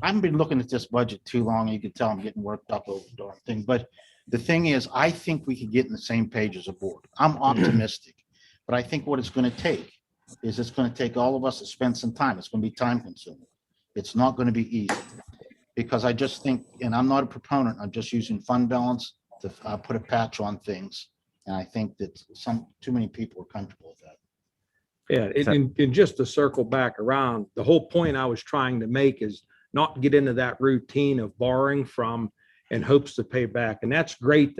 I haven't been looking at this budget too long. You can tell I'm getting worked up over the darn thing. But the thing is, I think we could get in the same page as a board. I'm optimistic. But I think what it's going to take is it's going to take all of us to spend some time. It's going to be time consuming. It's not going to be easy. Because I just think, and I'm not a proponent, I'm just using fund balance to put a patch on things. And I think that too many people are comfortable with that. Yeah, and just to circle back around, the whole point I was trying to make is not get into that routine of borrowing from in hopes to pay back. And that's great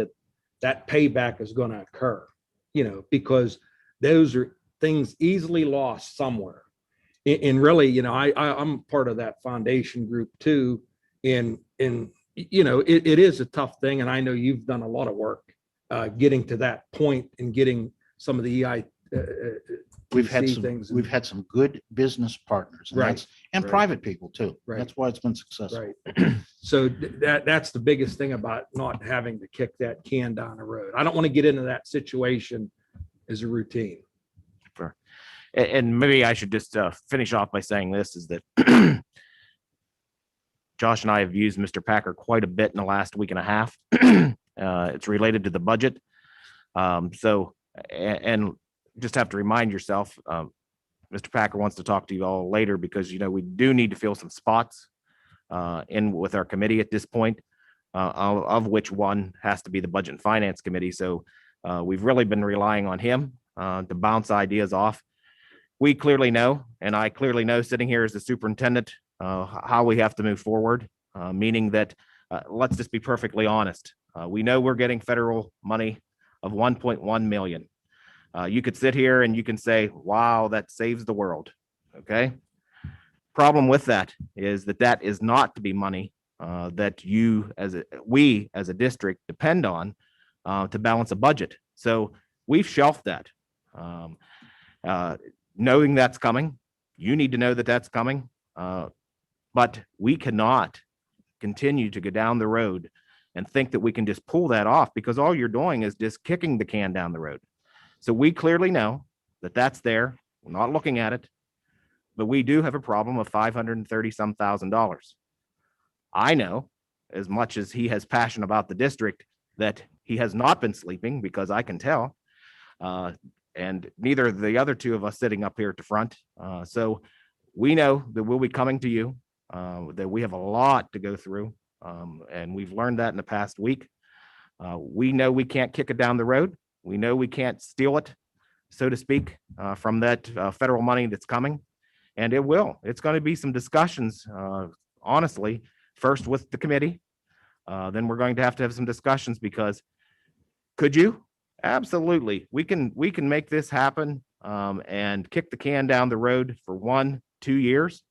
that payback is going to occur, you know, because those are things easily lost somewhere. And really, you know, I'm part of that foundation group too. And you know, it is a tough thing. And I know you've done a lot of work getting to that point and getting some of the EI. We've had things. some good business partners. And Right, that's- And right. private people too. Right. That's why it's been successful. Right. So that's the biggest thing about not having to kick that can down the road. I don't want to get into that situation as a routine. And maybe I should just finish off by saying this is that Josh and I have used Mr. Packer quite a bit in the last week and a half. It's related to the budget. So, and just have to remind yourself, Mr. Packer wants to talk to you all later because, you know, we do need to fill some spots in with our committee at this point, of which one has to be the Budget and Finance Committee. So we've really been relying on him to bounce ideas off. We clearly know, and I clearly know sitting here as the superintendent, how we have to move forward, meaning that let's just be perfectly honest. We know we're getting federal money of 1.1 million. You could sit here and you can say, wow, that saves the world. Okay. Problem with that is that is not to be money that we as a district depend on to balance a budget. So we've shelved that. Knowing that's coming, you need to know that that's coming. But we cannot continue to go down the road and think that we can just pull that off, because all you're doing is just kicking the can down the road. So we clearly know that that's there. We're not looking at it, but we do have a problem of $530 some thousand. I know, as much as he has passion about the district, that he has not been sleeping, because I can tell. And neither of the other two of us sitting up here at the front. So we know that we'll be coming to you, that we have a lot to go through. And we've learned that in the past week. We know we can't kick it down the road. We know we can't steal it, so to speak, from that federal money that's coming. And it will. It's going to be some discussions, honestly, first with the committee. Then we're going to have some discussions, because could you? Absolutely. We can make this happen and kick the can down the road for 1-2 years.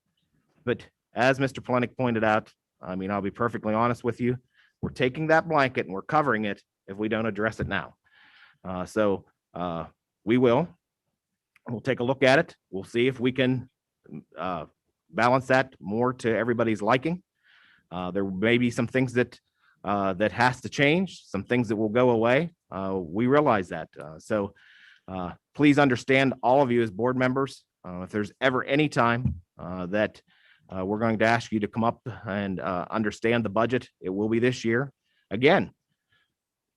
But as Mr. Plenick pointed out, I mean, I'll be perfectly honest with you. We're taking that blanket and we're covering it if we don't address it now. So we'll take a look at it. We'll see if we can balance that more to everybody's liking. There may be some things that has to change, some things that will go away. We realize that. So please understand, all of you as board members, if there's ever any time that we're going to ask you to come up and understand the budget, it will be this year. Again,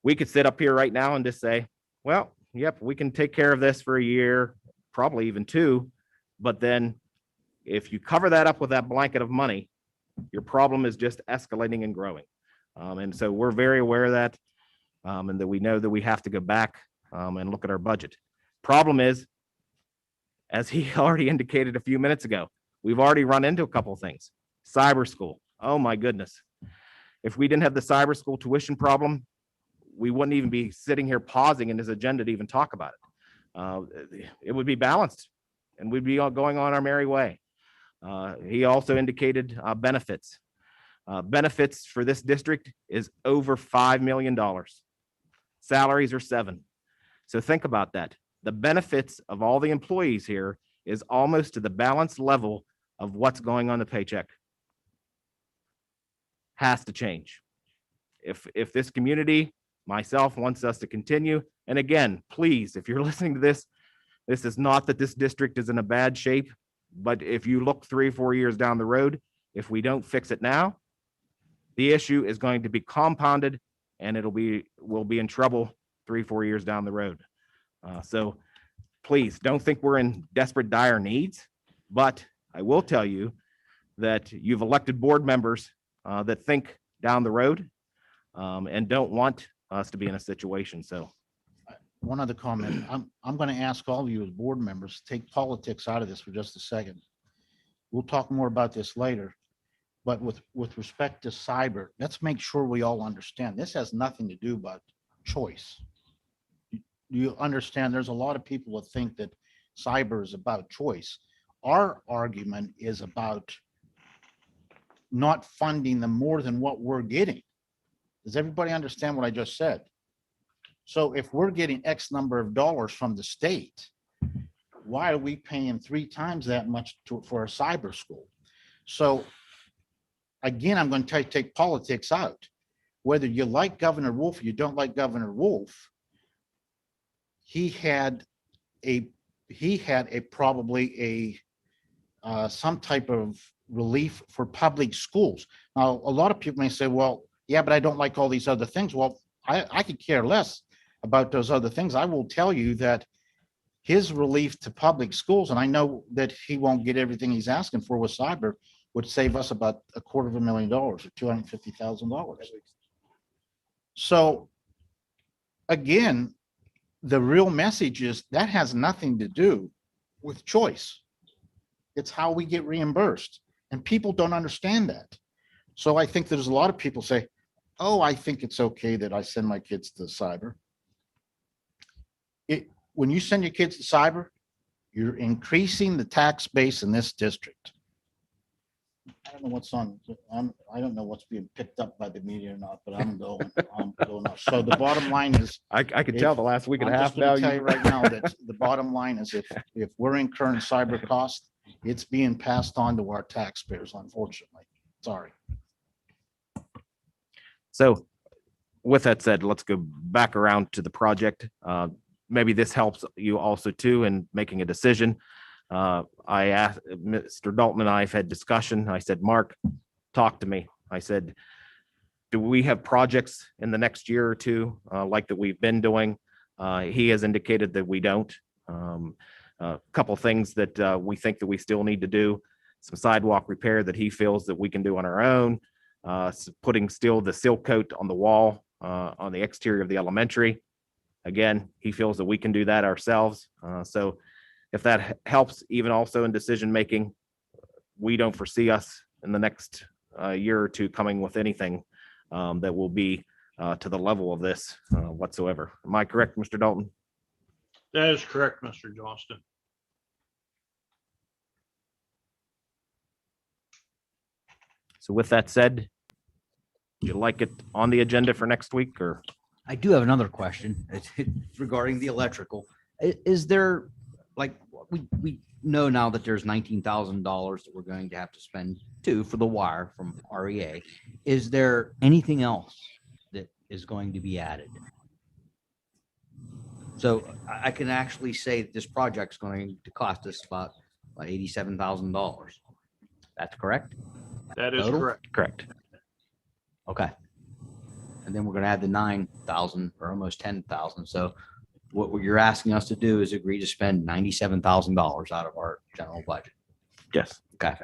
we could sit up here right now and just say, well, yep, we can take care of this for a year, probably even 2. But then if you cover that up with that blanket of money, your problem is just escalating and growing. And so we're very aware of that, and that we know that we have to go back and look at our budget. Problem is, as he already indicated a few minutes ago, we've already run into a couple of things. Cyber school. Oh my goodness. If we didn't have the cyber school tuition problem, we wouldn't even be sitting here pausing in his agenda to even talk about it. It would be balanced and we'd be all going on our merry way. He also indicated benefits. Benefits for this district is over $5 million. Salaries are $7 million. So think about that. The benefits of all the employees here is almost to the balanced level of what's going on the paycheck. Has to change. If this community, myself, wants us to continue, and again, please, if you're listening to this, this is not that this district is in a bad shape, but if you look 3 or 4 years down the road, if we don't fix it now, the issue is going to be compounded and we'll be in trouble 3 or 4 years down the road. So please don't think we're in desperate dire needs, but I will tell you that you've elected board members that think down the road and don't want us to be in a situation. So one other comment. I'm going to ask all of you as board members to take politics out of this for just a second. We'll talk more about this later. But with respect to cyber, let's make sure we all understand this has nothing to do about choice. Do you understand? There's a lot of people that think that cyber is about choice. Our argument is about not funding them more than what we're getting. Does everybody understand what I just said? So if we're getting X number of dollars from the state, why are we paying 3 times that much for a cyber school? So again, I'm going to take politics out. Whether you like Governor Wolf or you don't like Governor Wolf, he had probably some type of relief for public schools. Now, a lot of people may say, well, yeah, but I don't like all these other things. Well, I could care less about those other things. I will tell you that his relief to public schools, and I know that he won't get everything he's asking for with cyber, would save us about $250,000 or $250,000. So again, the real message is that has nothing to do with choice. It's how we get reimbursed, and people don't understand that. So I think there's a lot of people say, oh, I think it's okay that I send my kids to cyber. When you send your kids to cyber, you're increasing the tax base in this district. I don't know what's on. I don't know what's being picked up by the media or not, but I'm going off. So the bottom line is, I could tell the last week and a half I'm just now. gonna tell you right now that the bottom line is if we're incurring cyber costs, it's being passed on to our taxpayers, unfortunately. Sorry. So with that said, let's go back around to the project. Maybe this helps you also too in making a decision. I asked Mr. Dalton and I have had discussion. I said, Mark, talk to me. I said, do we have projects in the next year or two like that we've been doing? He has indicated that we don't. A couple things that we think that we still need to do. Some sidewalk repair that he feels that we can do on our own. Putting still the seal coat on the wall on the exterior of the elementary. Again, he feels that we can do that ourselves. So if that helps, even also in decision making, we don't foresee us in the next year or two coming with anything that will be to the level of this whatsoever. Am I correct, Mr. Dalton? That is correct, Mr. Johnston. So with that said, would you like it on the agenda for next week, or? I do have another question. It's regarding the electrical. Is there, like, we know now that there's $19,000 that we're going to have to spend too for the wire from REA. Is there anything else that is going to be added? So I can actually say that this project's going to cost us about $87,000. That's correct? That is Total? correct. Correct. Okay. And then we're going to add the 9,000 or almost 10,000. So what you're asking us to do is agree to spend $97,000 out of our general budget. Yes. Okay.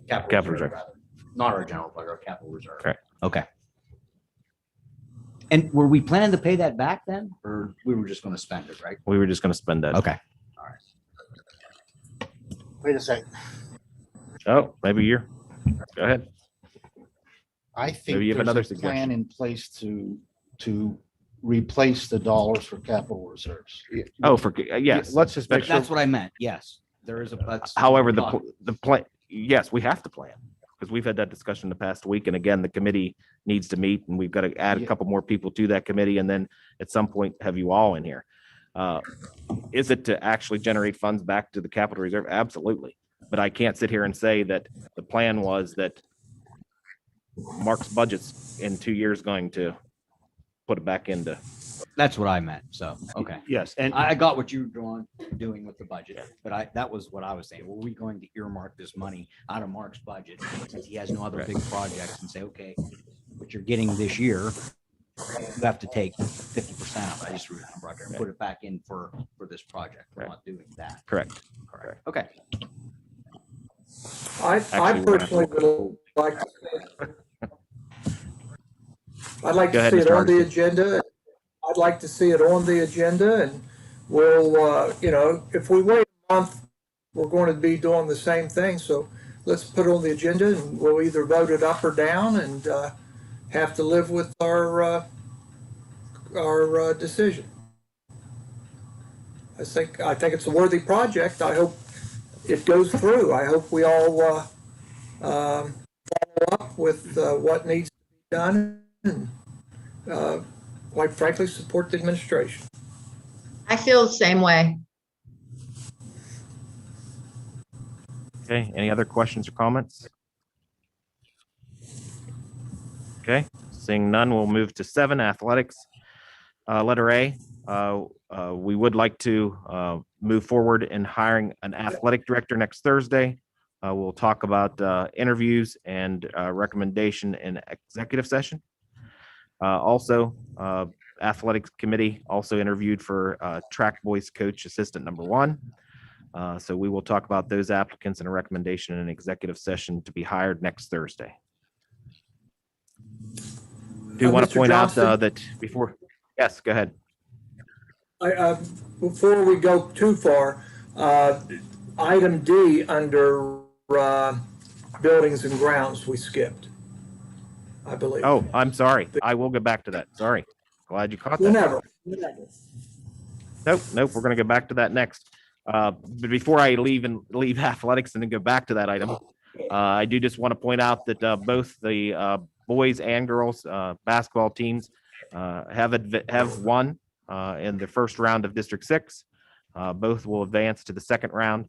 Capital reserve. Rather. Not our general budget, our capital reserve. Correct. Okay. And were we planning to pay that back then, or we were just going to spend it, right? We were just going to spend that. Okay. All right. Wait a second. Oh, maybe a year. Go ahead. I think Maybe you have there's another a plan in place to replace the dollars for capital reserves. Oh, for yes. Let's just make sure. That's what I meant. Yes, there is a. That's However, the plan, yes, we have to plan because we've had that discussion the past week. And again, the committee needs to meet and we've got to add a couple more people to that committee. And then at some point have you all in here. Is it to actually generate funds back to the capital reserve? Absolutely. But I can't sit here and say that the plan was that Mark's budget's in 2 years going to put it back into. That's what I meant. So, okay. Yes, and I got what you were doing with the budget, but that was what I was saying. Were we going to earmark this money out of Mark's budget since he has no other big projects and say, okay, what you're getting this year, you have to take 50% of it. I just remember and put it back in for this project. We're not doing that. Correct. Okay. I Actually, personally would like to I'd like Go to ahead, see it Mr. on the Hardison. agenda. I'd like to see it on the agenda, and we'll, if we wait a month, we're going to be doing the same thing. So let's put it on the agenda, and we'll either vote it up or down, and have to live with our decision. I think it's a worthy project. I hope it goes through. I hope we all follow up with what needs to be done and quite frankly, support the administration. I feel the same way. Okay, any other questions or comments? Okay, seeing none, we'll move to 7, athletics. Letter A, we would like to move forward in hiring an athletic director next Thursday. We'll talk about interviews and recommendation in executive session. Also, athletics committee also interviewed for track boys coach assistant number 1. So we will talk about those applicants and a recommendation in an executive session to be hired next Thursday. Do you want to Mr. point out Johnston? that before? Yes, go ahead. Before we go too far, item D under buildings and grounds, we skipped, I believe. Oh, I'm sorry. I will get back to that. Sorry. Glad you caught that. Whenever. Nope. We're going to go back to that next. But before I leave athletics and then go back to that item, I do just want to point out that both the boys and girls basketball teams have won in the first round of District 6. Both will advance to the second round.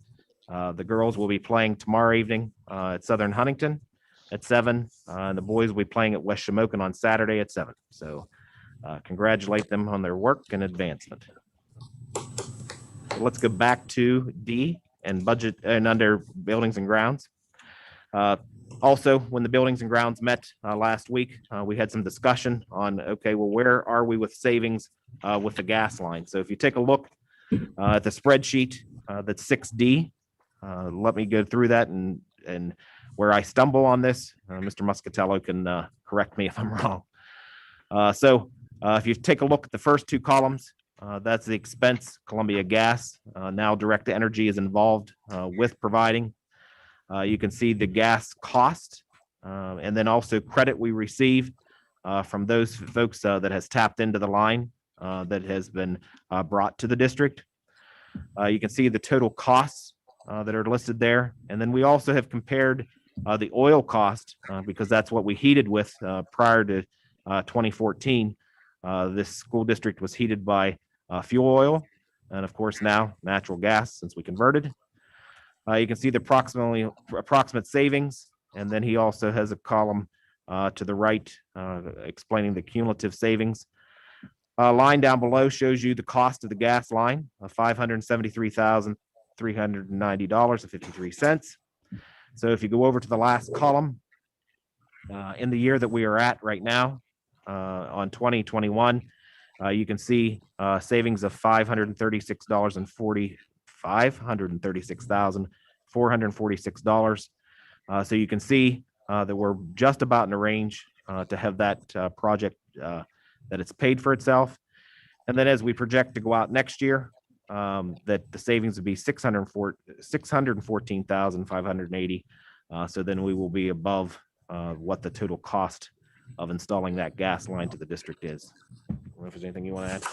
The girls will be playing tomorrow evening at Southern Huntington at 7. And the boys will be playing at West Shamokin on Saturday at 7. So congratulate them on their work and advancement. Let's go back to D and budget and under buildings and grounds. Also, when the buildings and grounds met last week, we had some discussion on, okay, well, where are we with savings with the gas line? So if you take a look at the spreadsheet, that's 6D, let me go through that and where I stumble on this, Mr. Muscatello can correct me if I'm wrong. So if you take a look at the first 2 columns, that's the expense Columbia Gas. Now Direct Energy is involved with providing. You can see the gas cost and then also credit we receive from those folks that has tapped into the line that has been brought to the district. You can see the total costs that are listed there. And then we also have compared the oil cost because that's what we heated with prior to 2014. This school district was heated by fuel oil and of course now natural gas since we converted. You can see the approximate savings, and then he also has a column to the right explaining the cumulative savings. Line down below shows you the cost of the gas line of $573,390.53. So if you go over to the last column, in the year that we are at right now, on 2021, you can see savings of $536,446. So you can see that we're just about in the range to have that project that it's paid for itself. And then as we project to go out next year, that the savings would be $614,580. So then we will be above what the total cost of installing that gas line to the district is. I don't know if there's anything you want to add.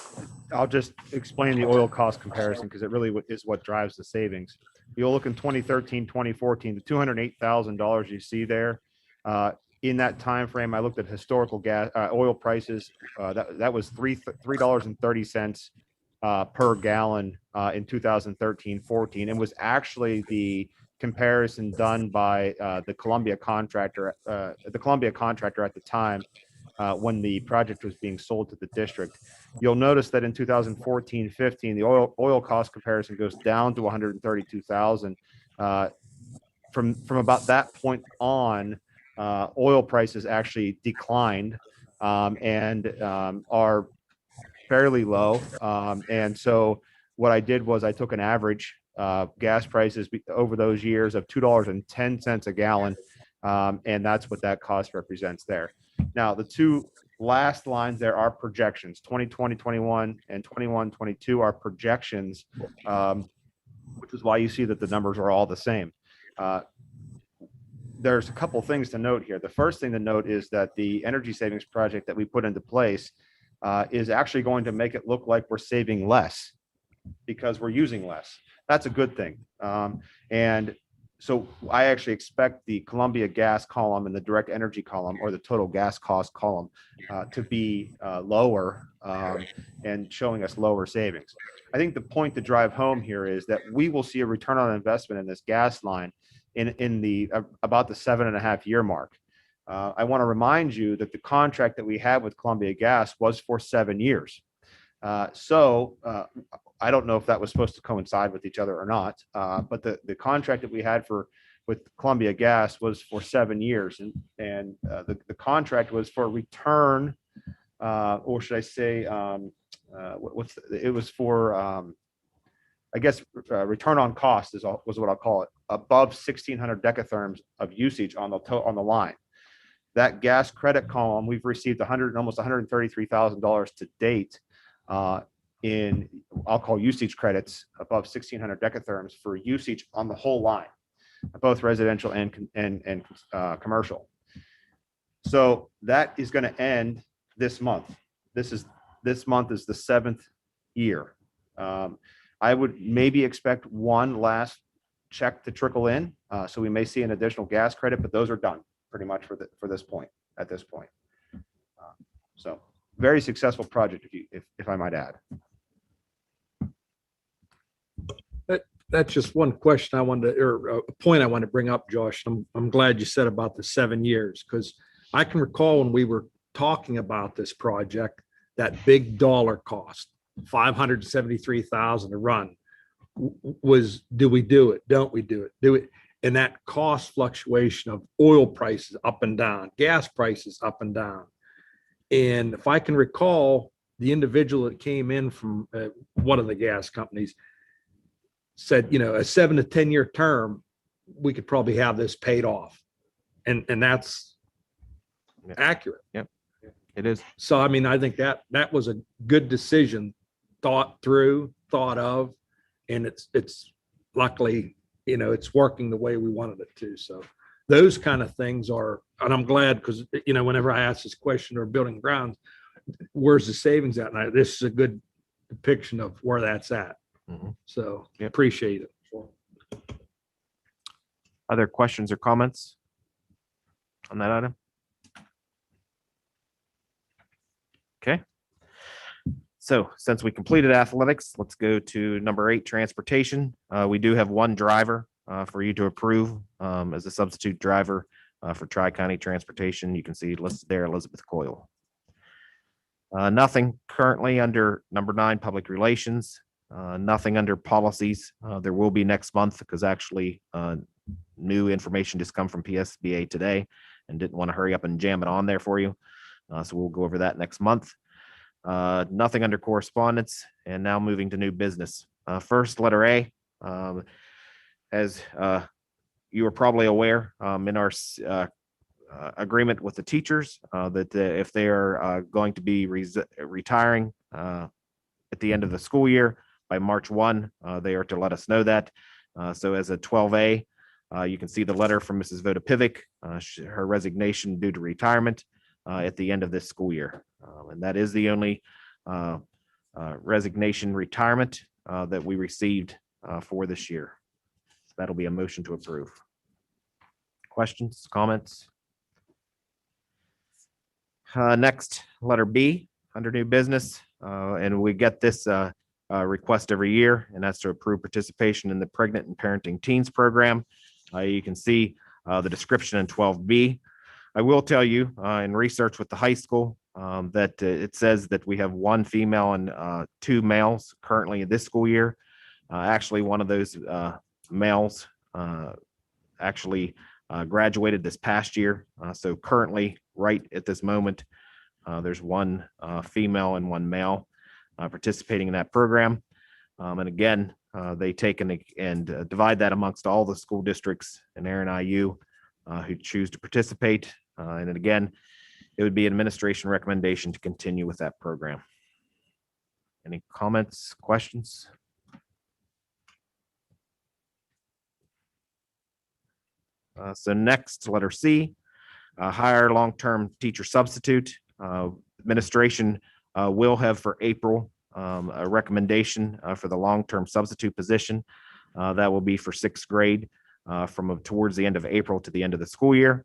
I'll just explain the oil cost comparison because it really is what drives the savings. You'll look in 2013, 2014, the $208,000 you see there. In that time frame, I looked at historical gas oil prices. That was $3.30 per gallon in 2013-14, and was actually the comparison done by the Columbia contractor at the time when the project was being sold to the district. You'll notice that in 2014-15, the oil cost comparison goes down to $132,000. From about that point on, oil prices actually declined and are fairly low. And so what I did was I took an average gas prices over those years of $2.10 a gallon. And that's what that cost represents there. Now, the 2 last lines there are projections. 2020-21 and 21-22 are projections, which is why you see that the numbers are all the same. There's a couple things to note here. The first thing to note is that the energy savings project that we put into place is actually going to make it look like we're saving less because we're using less. That's a good thing. And so I actually expect the Columbia gas column and the direct energy column, or the total gas cost column, to be lower and showing us lower savings. I think the point to drive home here is that we will see a return on investment in this gas line in the about the 7.5-year mark. I want to remind you that the contract that we have with Columbia Gas was for 7 years. I don't know if that was supposed to coincide with each other or not, but the contract that we had with Columbia Gas was for 7 years, and the contract was for return, or should I say, it was for I guess return on cost was what I'll call it, above 1,600 decatherms of usage on the line. That gas credit column, we've received almost $133,000 to date in, I'll call, usage credits above 1,600 decatherms for usage on the whole line, both residential and commercial. So that is going to end this month. This month is the 7th year. I would maybe expect one last check to trickle in, so we may see an additional gas credit, but those are done pretty much for this point. At this point, so very successful project, if I might add. That's just one question I wanted to, or a point I want to bring up, Josh. I'm glad you said about the 7 years, because I can recall when we were talking about this project, that big dollar cost, $573,000 to run, was, do we do it? Don't we do it? Do it? And that cost fluctuation of oil prices up and down, gas prices up and down. And if I can recall, the individual that came in from one of the gas companies said, a 7 to 10 year term, we could probably have this paid off. And that's accurate. Yep, it is. So, I mean, I think that was a good decision, thought of, and it's luckily, it's working the way we wanted it to. So those kind of things are, and I'm glad, because, whenever I ask this question or building grounds, where's the savings at? And this is a good depiction of where that's at. Mhm. So Yep. Appreciate it. Other questions or comments on that item? Okay. So since we completed athletics, let's go to number 8, transportation. We do have one driver for you to approve as a substitute driver for Tri-County Transportation. You can see listed there, Elizabeth Coyle. Nothing currently under number 9, public relations. Nothing under policies. There will be next month, because actually new information just come from PSBA today and didn't want to hurry up and jam it on there for you. So we'll go over that next month. Nothing under correspondence, and now moving to new business. First, letter A. As you are probably aware, in our agreement with the teachers, that if they are going to be retiring at the end of the school year by March 1, they are to let us know that. So as a 12A, you can see the letter from Mrs. Voda-Pivic, her resignation due to retirement at the end of this school year. And that is the only resignation retirement that we received for this year. So that'll be a motion to approve. Questions, comments? Next, letter B, under new business. And we get this request every year, and that's to approve participation in the Pregnant and Parenting Teens program. You can see the description in 12B. I will tell you, in research with the high school, that it says that we have 1 female and 2 males currently in this school year. Actually, one of those males actually graduated this past year. So currently, right at this moment, there's 1 female and 1 male participating in that program. And again, they take and divide that amongst all the school districts in Aaron IU who choose to participate. And again, it would be an administration recommendation to continue with that program. Any comments, questions? So next, letter C, hire long-term teacher substitute. Administration will have for April a recommendation for the long-term substitute position. That will be for 6th grade from towards the end of April to the end of the school year.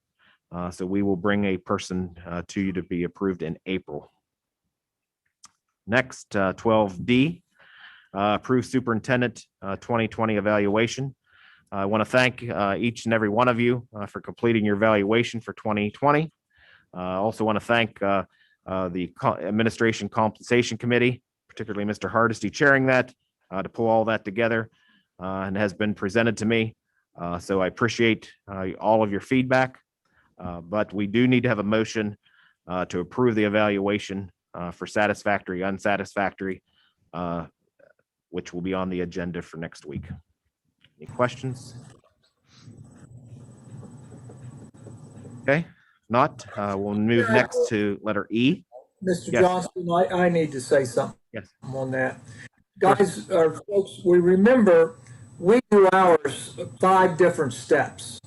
So we will bring a person to you to be approved in April. Next, 12D, approve superintendent 2020 evaluation. I want to thank each and every one of you for completing your evaluation for 2020. I also want to thank the Administration Compensation Committee, particularly Mr. Hardesty chairing that, to pull all that together and has been presented to me. So I appreciate all of your feedback, but we do need to have a motion to approve the evaluation for satisfactory, unsatisfactory, which will be on the agenda for next week. Any questions? Okay, not, we'll move next to letter E. Mr. Yes. Johnston, I need to say something Yes. on that. Guys, or folks, we remember we do ours 5 different steps.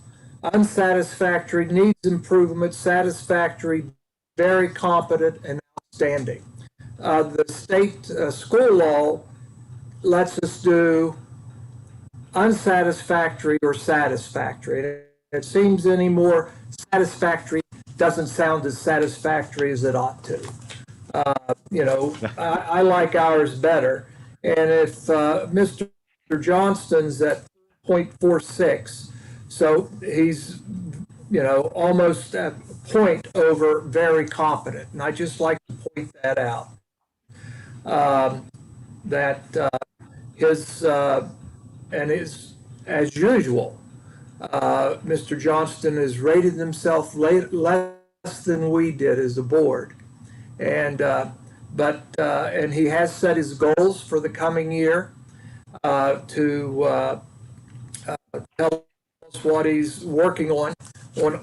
Unsatisfactory, needs improvement, satisfactory, very competent, and outstanding. The state school law lets us do unsatisfactory or satisfactory. It seems any more satisfactory doesn't sound as satisfactory as it ought to. I like ours better. And if Mr. Johnston's at 0.46, so he's, almost a point over very competent. And I just like to point that out. As usual, Mr. Johnston has rated himself less than we did as a board. And he has set his goals for the coming year to tell us what he's working on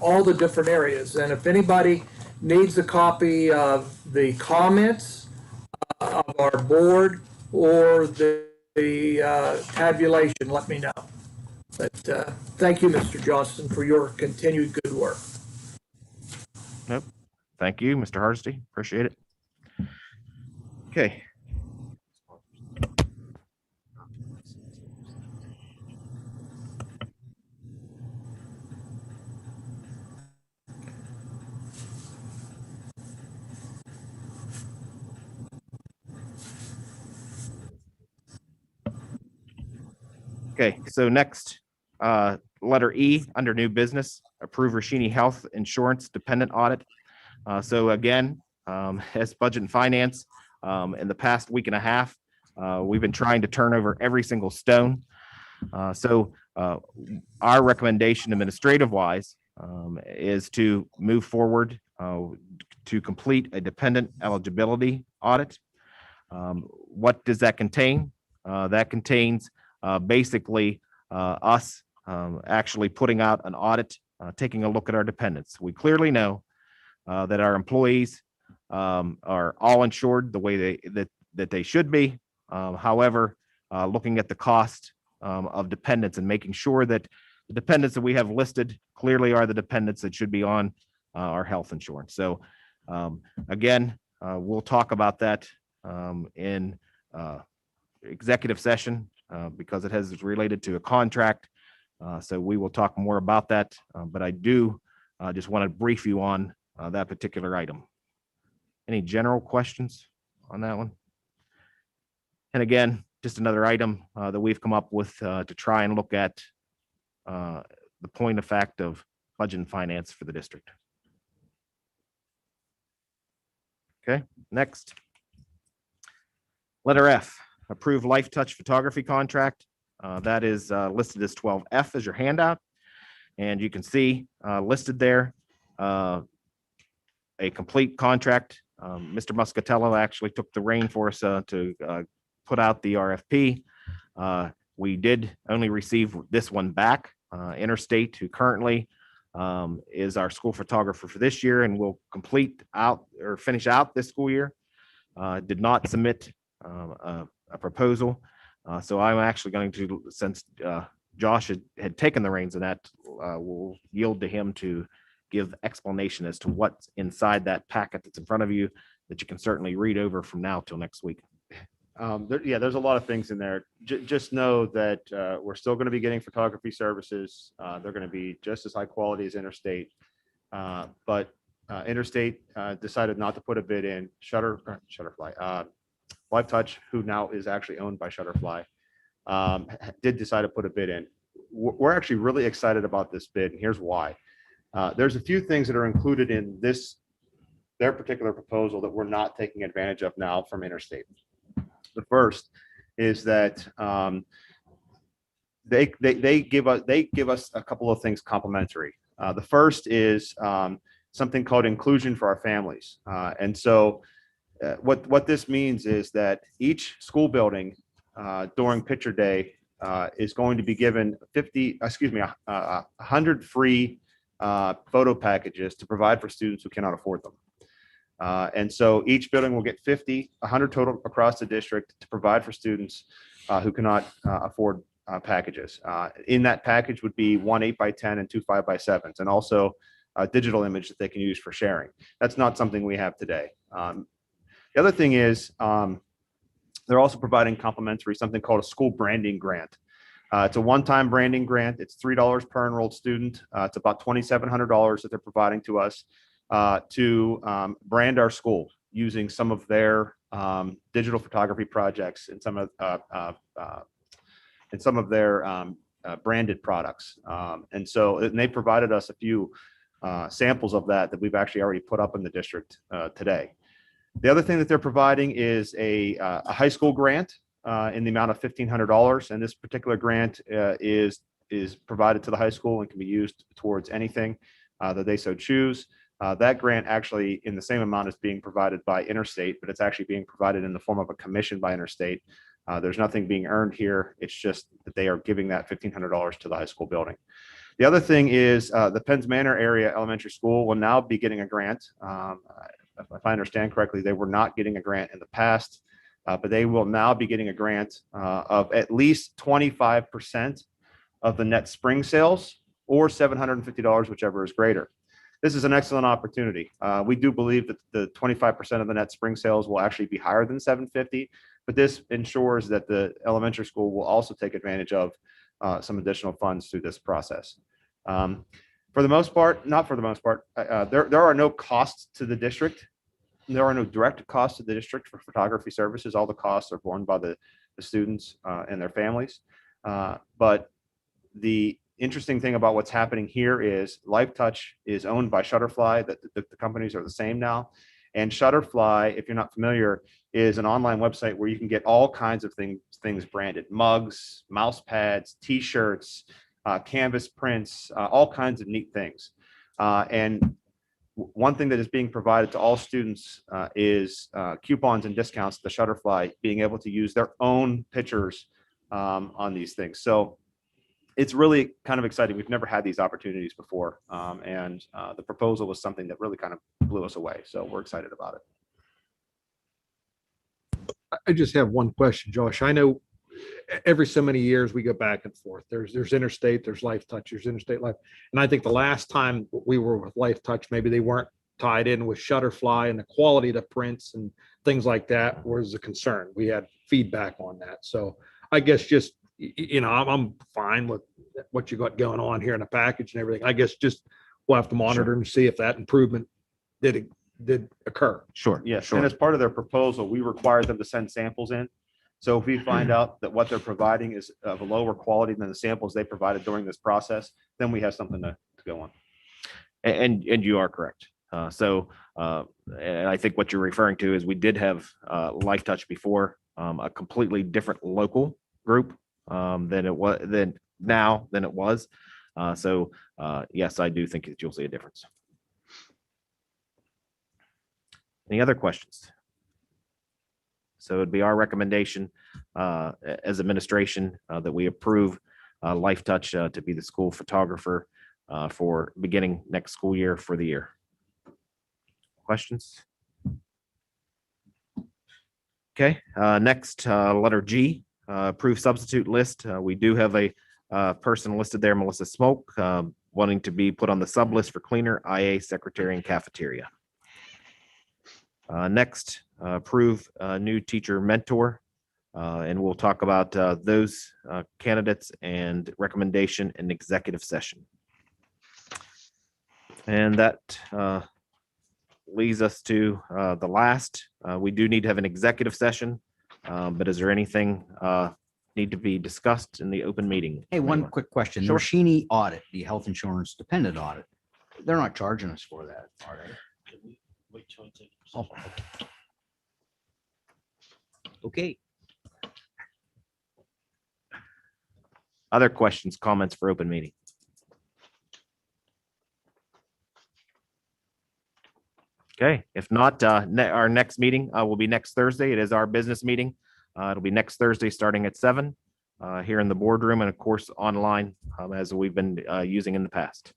all the different areas. And if anybody needs a copy of the comments of our board or the tabulation, let me know. But thank you, Mr. Johnston, for your continued good work. Nope. Thank you, Mr. Hardesty. Appreciate it. Okay. Okay, so next, letter E under new business, approve Rashini Health Insurance Dependent Audit. So again, as Budget and Finance, in the past week and a half, we've been trying to turn over every single stone. So our recommendation administrative wise is to move forward to complete a dependent eligibility audit. What does that contain? That contains basically us actually putting out an audit, taking a look at our dependents. We clearly know that our employees are all insured the way that they should be. However, looking at the cost of dependents and making sure that the dependents that we have listed clearly are the dependents that should be on our health insurance. So again, we'll talk about that in executive session because it has related to a contract. So we will talk more about that, but I do just want to brief you on that particular item. Any general questions on that one? And again, just another item that we've come up with to try and look at the point of fact of budget and finance for the district. Okay, next. Letter F, approve Life Touch photography contract. That is listed as 12F as your handout. And you can see listed there a complete contract. Mr. Muscatello actually took the reign for us to put out the RFP. We did only receive this one back. Interstate, who currently is our school photographer for this year and will complete out or finish out this school year, did not submit a proposal. So I'm actually going to, since Josh had taken the reins of that, will yield to him to give explanation as to what's inside that packet that's in front of you that you can certainly read over from now till next week. Yeah, there's a lot of things in there. Just know that we're still going to be getting photography services. They're going to be just as high quality as Interstate. But Interstate decided not to put a bid in. Shutterfly, Live Touch, who now is actually owned by Shutterfly, did decide to put a bid in. We're actually really excited about this bid, and here's why. There's a few things that are included in their particular proposal that we're not taking advantage of now from Interstate. The first is that they give us a couple of things complimentary. The first is something called inclusion for our families, and so what this means is that each school building during picture day is going to be given 100 free photo packages to provide for students who cannot afford them. And so each building will get 100 total across the district to provide for students who cannot afford packages. In that package would be 1 8x10 and 2 5x7s, and also a digital image that they can use for sharing. That's not something we have today. The other thing is they're also providing complimentary something called a school branding grant. It's a one-time branding grant. It's $3 per enrolled student. It's about $2,700 that they're providing to us to brand our school using some of their digital photography projects and some of their branded products. And they provided us a few samples of that we've actually already put up in the district today. The other thing that they're providing is a high school grant in the amount of $1,500, and this particular grant is provided to the high school and can be used towards anything that they so choose. That grant actually in the same amount is being provided by Interstate, but it's actually being provided in the form of a commission by Interstate. There's nothing being earned here. It's just that they are giving that $1,500 to the high school building. The other thing is the Penns Manor area elementary school will now be getting a grant. If I understand correctly, they were not getting a grant in the past, but they will now be getting a grant of at least 25% of the net spring sales, or $750, whichever is greater. This is an excellent opportunity. We do believe that the 25% of the net spring sales will actually be higher than $750, but this ensures that the elementary school will also take advantage of some additional funds through this process. For the most part, not for the most part, there are no costs to the district. There are no direct costs to the district for photography services. All the costs are borne by the students and their families. But the interesting thing about what's happening here is Live Touch is owned by Shutterfly. The companies are the same now. And Shutterfly, if you're not familiar, is an online website where you can get all kinds of things branded: mugs, mouse pads, T-shirts, canvas prints, all kinds of neat things. And one thing that is being provided to all students is coupons and discounts to Shutterfly, being able to use their own pictures on these things. So it's really kind of exciting. We've never had these opportunities before. And the proposal was something that really kind of blew us away. So we're excited about it. I just have one question, Josh. I know every so many years we go back and forth. There's Interstate, there's Life Touch, there's Interstate Life. And I think the last time we were with Life Touch, maybe they weren't tied in with Shutterfly, and the quality of the prints and things like that was a concern. We had feedback on that. So I guess just, I'm fine with what you got going on here in the package and everything. I guess just we'll have to monitor and see if that improvement did occur. Sure. Yeah, sure. And as part of their proposal, we required them to send samples in. So if we find out that what they're providing is of a lower quality than the samples they provided during this process, then we have something to go on. And you are correct. And I think what you're referring to is we did have Life Touch before, a completely different local group than it was. Yes, I do think that you'll see a difference. Any other questions? So it'd be our recommendation as administration that we approve Life Touch to be the school photographer for beginning next school year for the year. Questions? Okay, next, letter G, approve substitute list. We do have a person listed there, Melissa Smoke, wanting to be put on the sub list for cleaner, IA, secretary, and cafeteria. Next, approve a new teacher mentor. And we'll talk about those candidates and recommendation in executive session. And that leads us to the last. We do need to have an executive session, but is there anything need to be discussed in the open meeting? Hey, one quick question. The Sure. Rashini audit, the health insurance dependent audit, they're not charging us for that, are they? Oh, okay. Other questions, comments for open meeting? Okay, if not, our next meeting will be next Thursday. It is our business meeting. It'll be next Thursday, starting at 7 here in the boardroom and of course online as we've been using in the past.